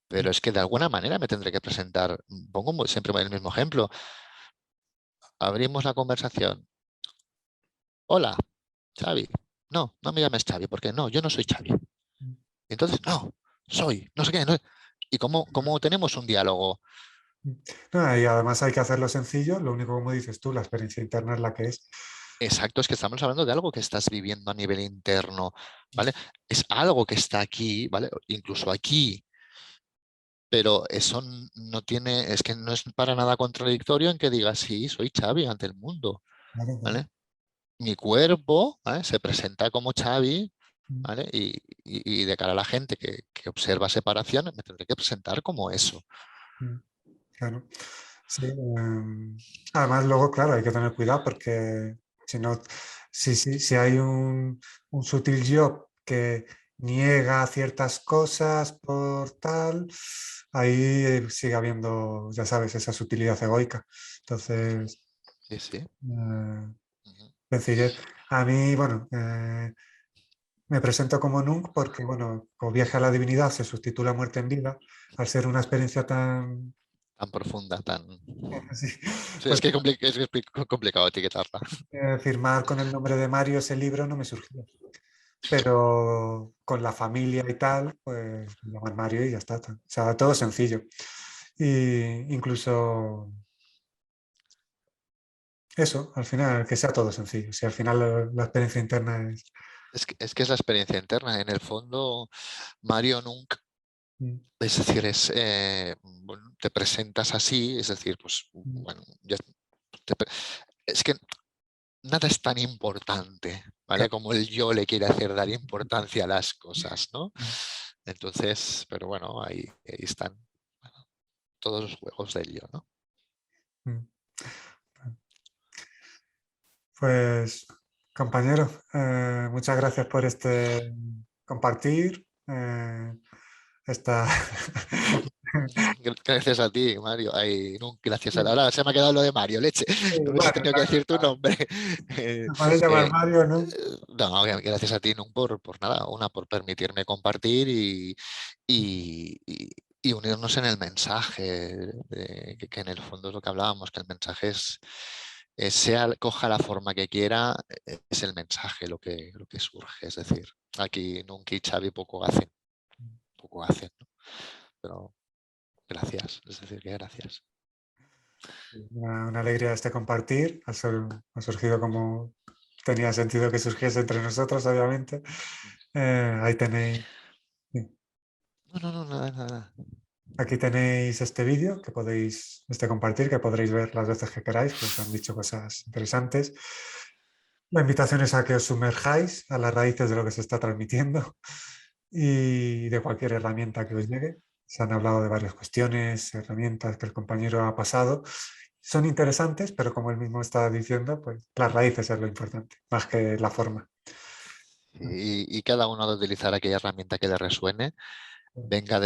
pero es que de alguna manera me tendré que presentar. Pongo siempre el mismo ejemplo. Abrimos la conversación. Hola, Xavi. No, no me llames Xavi, porque no, yo no soy Xavi. Mm. Entonces, no, soy, no sé qué. No. ¿Y cómo tenemos un diálogo? No, y además hay que hacerlo sencillo, lo único, como dices tú, la experiencia interna es la que es. Exacto, es que estamos hablando de algo que estás viviendo a nivel interno, ¿vale? Es algo que está aquí, ¿vale? Incluso aquí, pero eso no tiene, es que no es para nada contradictorio en que digas, sí, soy Xavi ante el mundo, Claro, claro. ¿vale? Mi cuerpo, ¿vale?, se presenta como Xavi, Mm, ¿vale? Y de cara a la gente que observa separación, me tendré que presentar como eso. mm, claro. Sí, además luego, claro, hay que tener cuidado porque si no, si hay un sutil yo que niega ciertas cosas por tal, ahí sigue habiendo, ya sabes, esa sutilidad egoica. Entonces, Sí, sí. Ujú. sencillez. A mí, bueno, me presento como Nunc porque, bueno, como Viaje a la Divinidad se subtitula Muerte en Vida, al ser una experiencia tan... Tan profunda, tan... Sí, Sí, pues es que es complicado etiquetarla. firmar con el nombre de Mario ese libro no me surgió. Pero con la familia y tal, pues me llaman Mario y ya está. O sea, todo sencillo. Y incluso eso, al final, que sea todo sencillo. Si al final la experiencia interna es... Es que es la experiencia interna. En el fondo, Mario nunca, Mm, es decir, bueno, te presentas así, es decir, pues mm, bueno, te pre- es que nada es tan importante, ¿vale? claro, Como el yo le quiere hacer dar importancia a las cosas, ¿no? mm, Entonces, pero bueno, ahí están, bueno, todos los juegos del yo, ¿no? mm. Pues, compañero, muchas gracias por este compartir. Esta... Gracias a ti, Mario. Ay, no, gracias a ahora se me ha quedado lo de Mario, leche. No hubiese Bueno, tenido que decir tu nombre. me puedes llamar Mario, ¿no? No, gracias a ti, no, por nada. Una, por permitirme compartir y unirnos en el mensaje, que en el fondo es lo que hablábamos, que el mensaje sea, coja la forma que quiera, es el mensaje lo que surge. Es decir, aquí Nunca y Xavi poco hacen, ¿no? Pero gracias, es decir, que gracias. Una alegría este compartir. Ha surgido como tenía sentido que surgiese entre nosotros, obviamente. Ahí tenéis, sí, No, no, no, nada, nada. aquí tenéis este vídeo que podéis compartir, que podréis ver las veces que queráis, pues han dicho cosas interesantes. La invitación es a que os sumerjáis a las raíces de lo que se está transmitiendo y de cualquier herramienta que os llegue. Se han hablado de varias cuestiones, herramientas que el compañero ha pasado. Son interesantes, pero como él mismo está diciendo, pues las raíces es lo importante, más que la forma. Y cada uno ha de utilizar aquella herramienta que le resuene, venga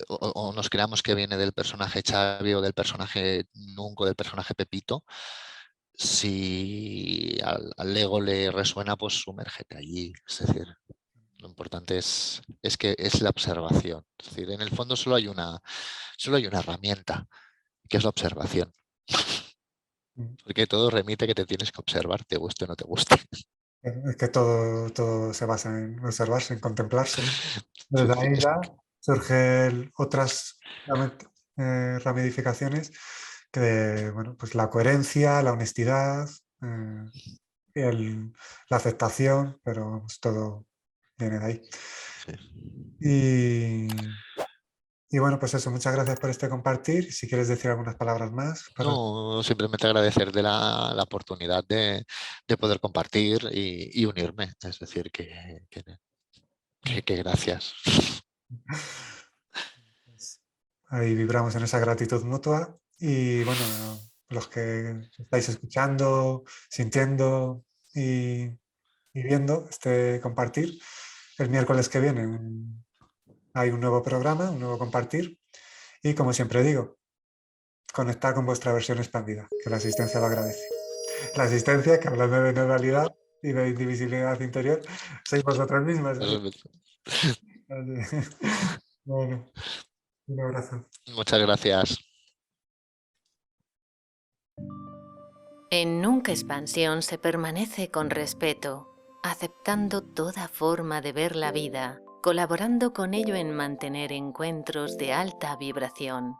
o nos creamos que viene del personaje Xavi o del personaje Nunca o del personaje Pepito. Si al ego le resuena, pues sumérgete allí. Es decir, lo importante es que es la observación. Es decir, en el fondo solo hay una herramienta, que es la observación. Porque todo remite que te tienes que observar, te guste o no te guste. Es que todo se basa en observarse, en contemplarse. Sí, Desde sí, ahí ya surgen otras ramificaciones que, bueno, pues la coherencia, la honestidad, y la aceptación, pero pues, todo viene de ahí. sí. Y, y bueno, pues eso, muchas gracias por este compartir. Si quieres decir algunas palabras más para... No, simplemente agradecer de la oportunidad de poder compartir y unirme. Es decir, que gracias. Pues, ahí vibramos en esa gratitud mutua y bueno, los que estáis escuchando, sintiendo y viendo este compartir, el miércoles que viene hay un nuevo programa, un nuevo compartir y como siempre digo, conectar con vuestra versión expandida, que la asistencia lo agradece. La asistencia, que hablando de neutralidad y de indivisibilidad interior, sois vosotras mismas. ¿Eh? Bueno, un abrazo. Muchas gracias. En Nunca Expansión se permanece con respeto, aceptando toda forma de ver la vida, colaborando con ello en mantener encuentros de alta vibración.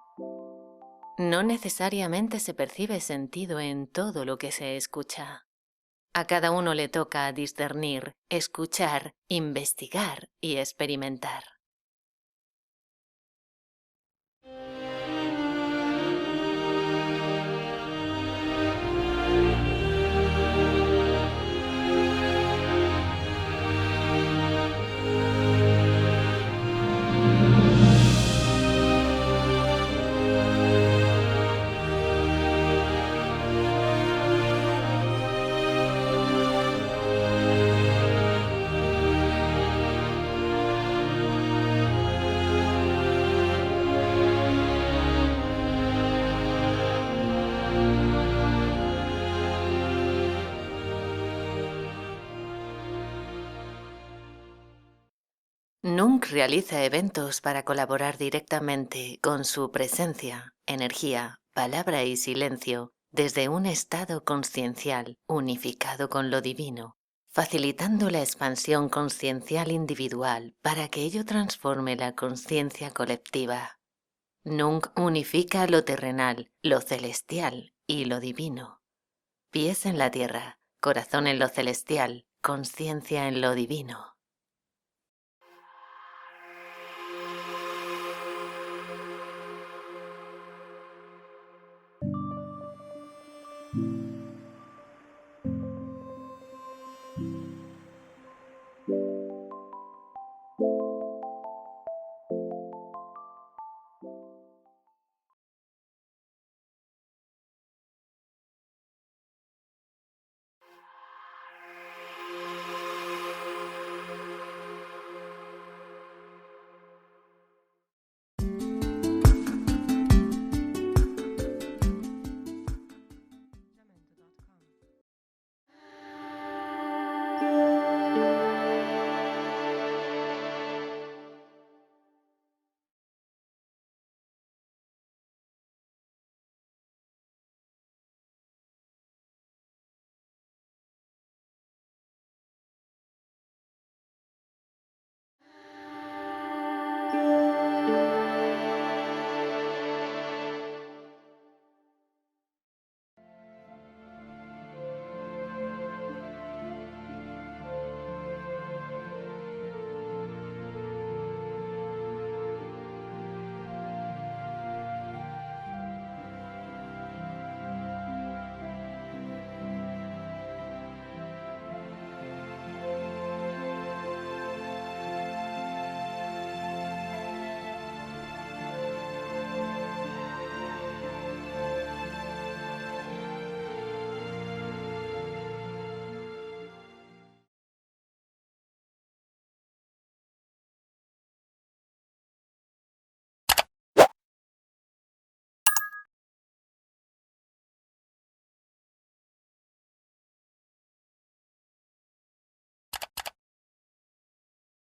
No necesariamente se percibe sentido en todo lo que se escucha. A cada uno le toca discernir, escuchar, investigar y experimentar. Nunc realiza eventos para colaborar directamente con su presencia, energía, palabra y silencio desde un estado consciencial unificado con lo divino, facilitando la expansión consciencial individual para que ello transforme la conciencia colectiva. Nunc unifica lo terrenal, lo celestial y lo divino. Pies en la tierra, corazón en lo celestial, conciencia en lo divino.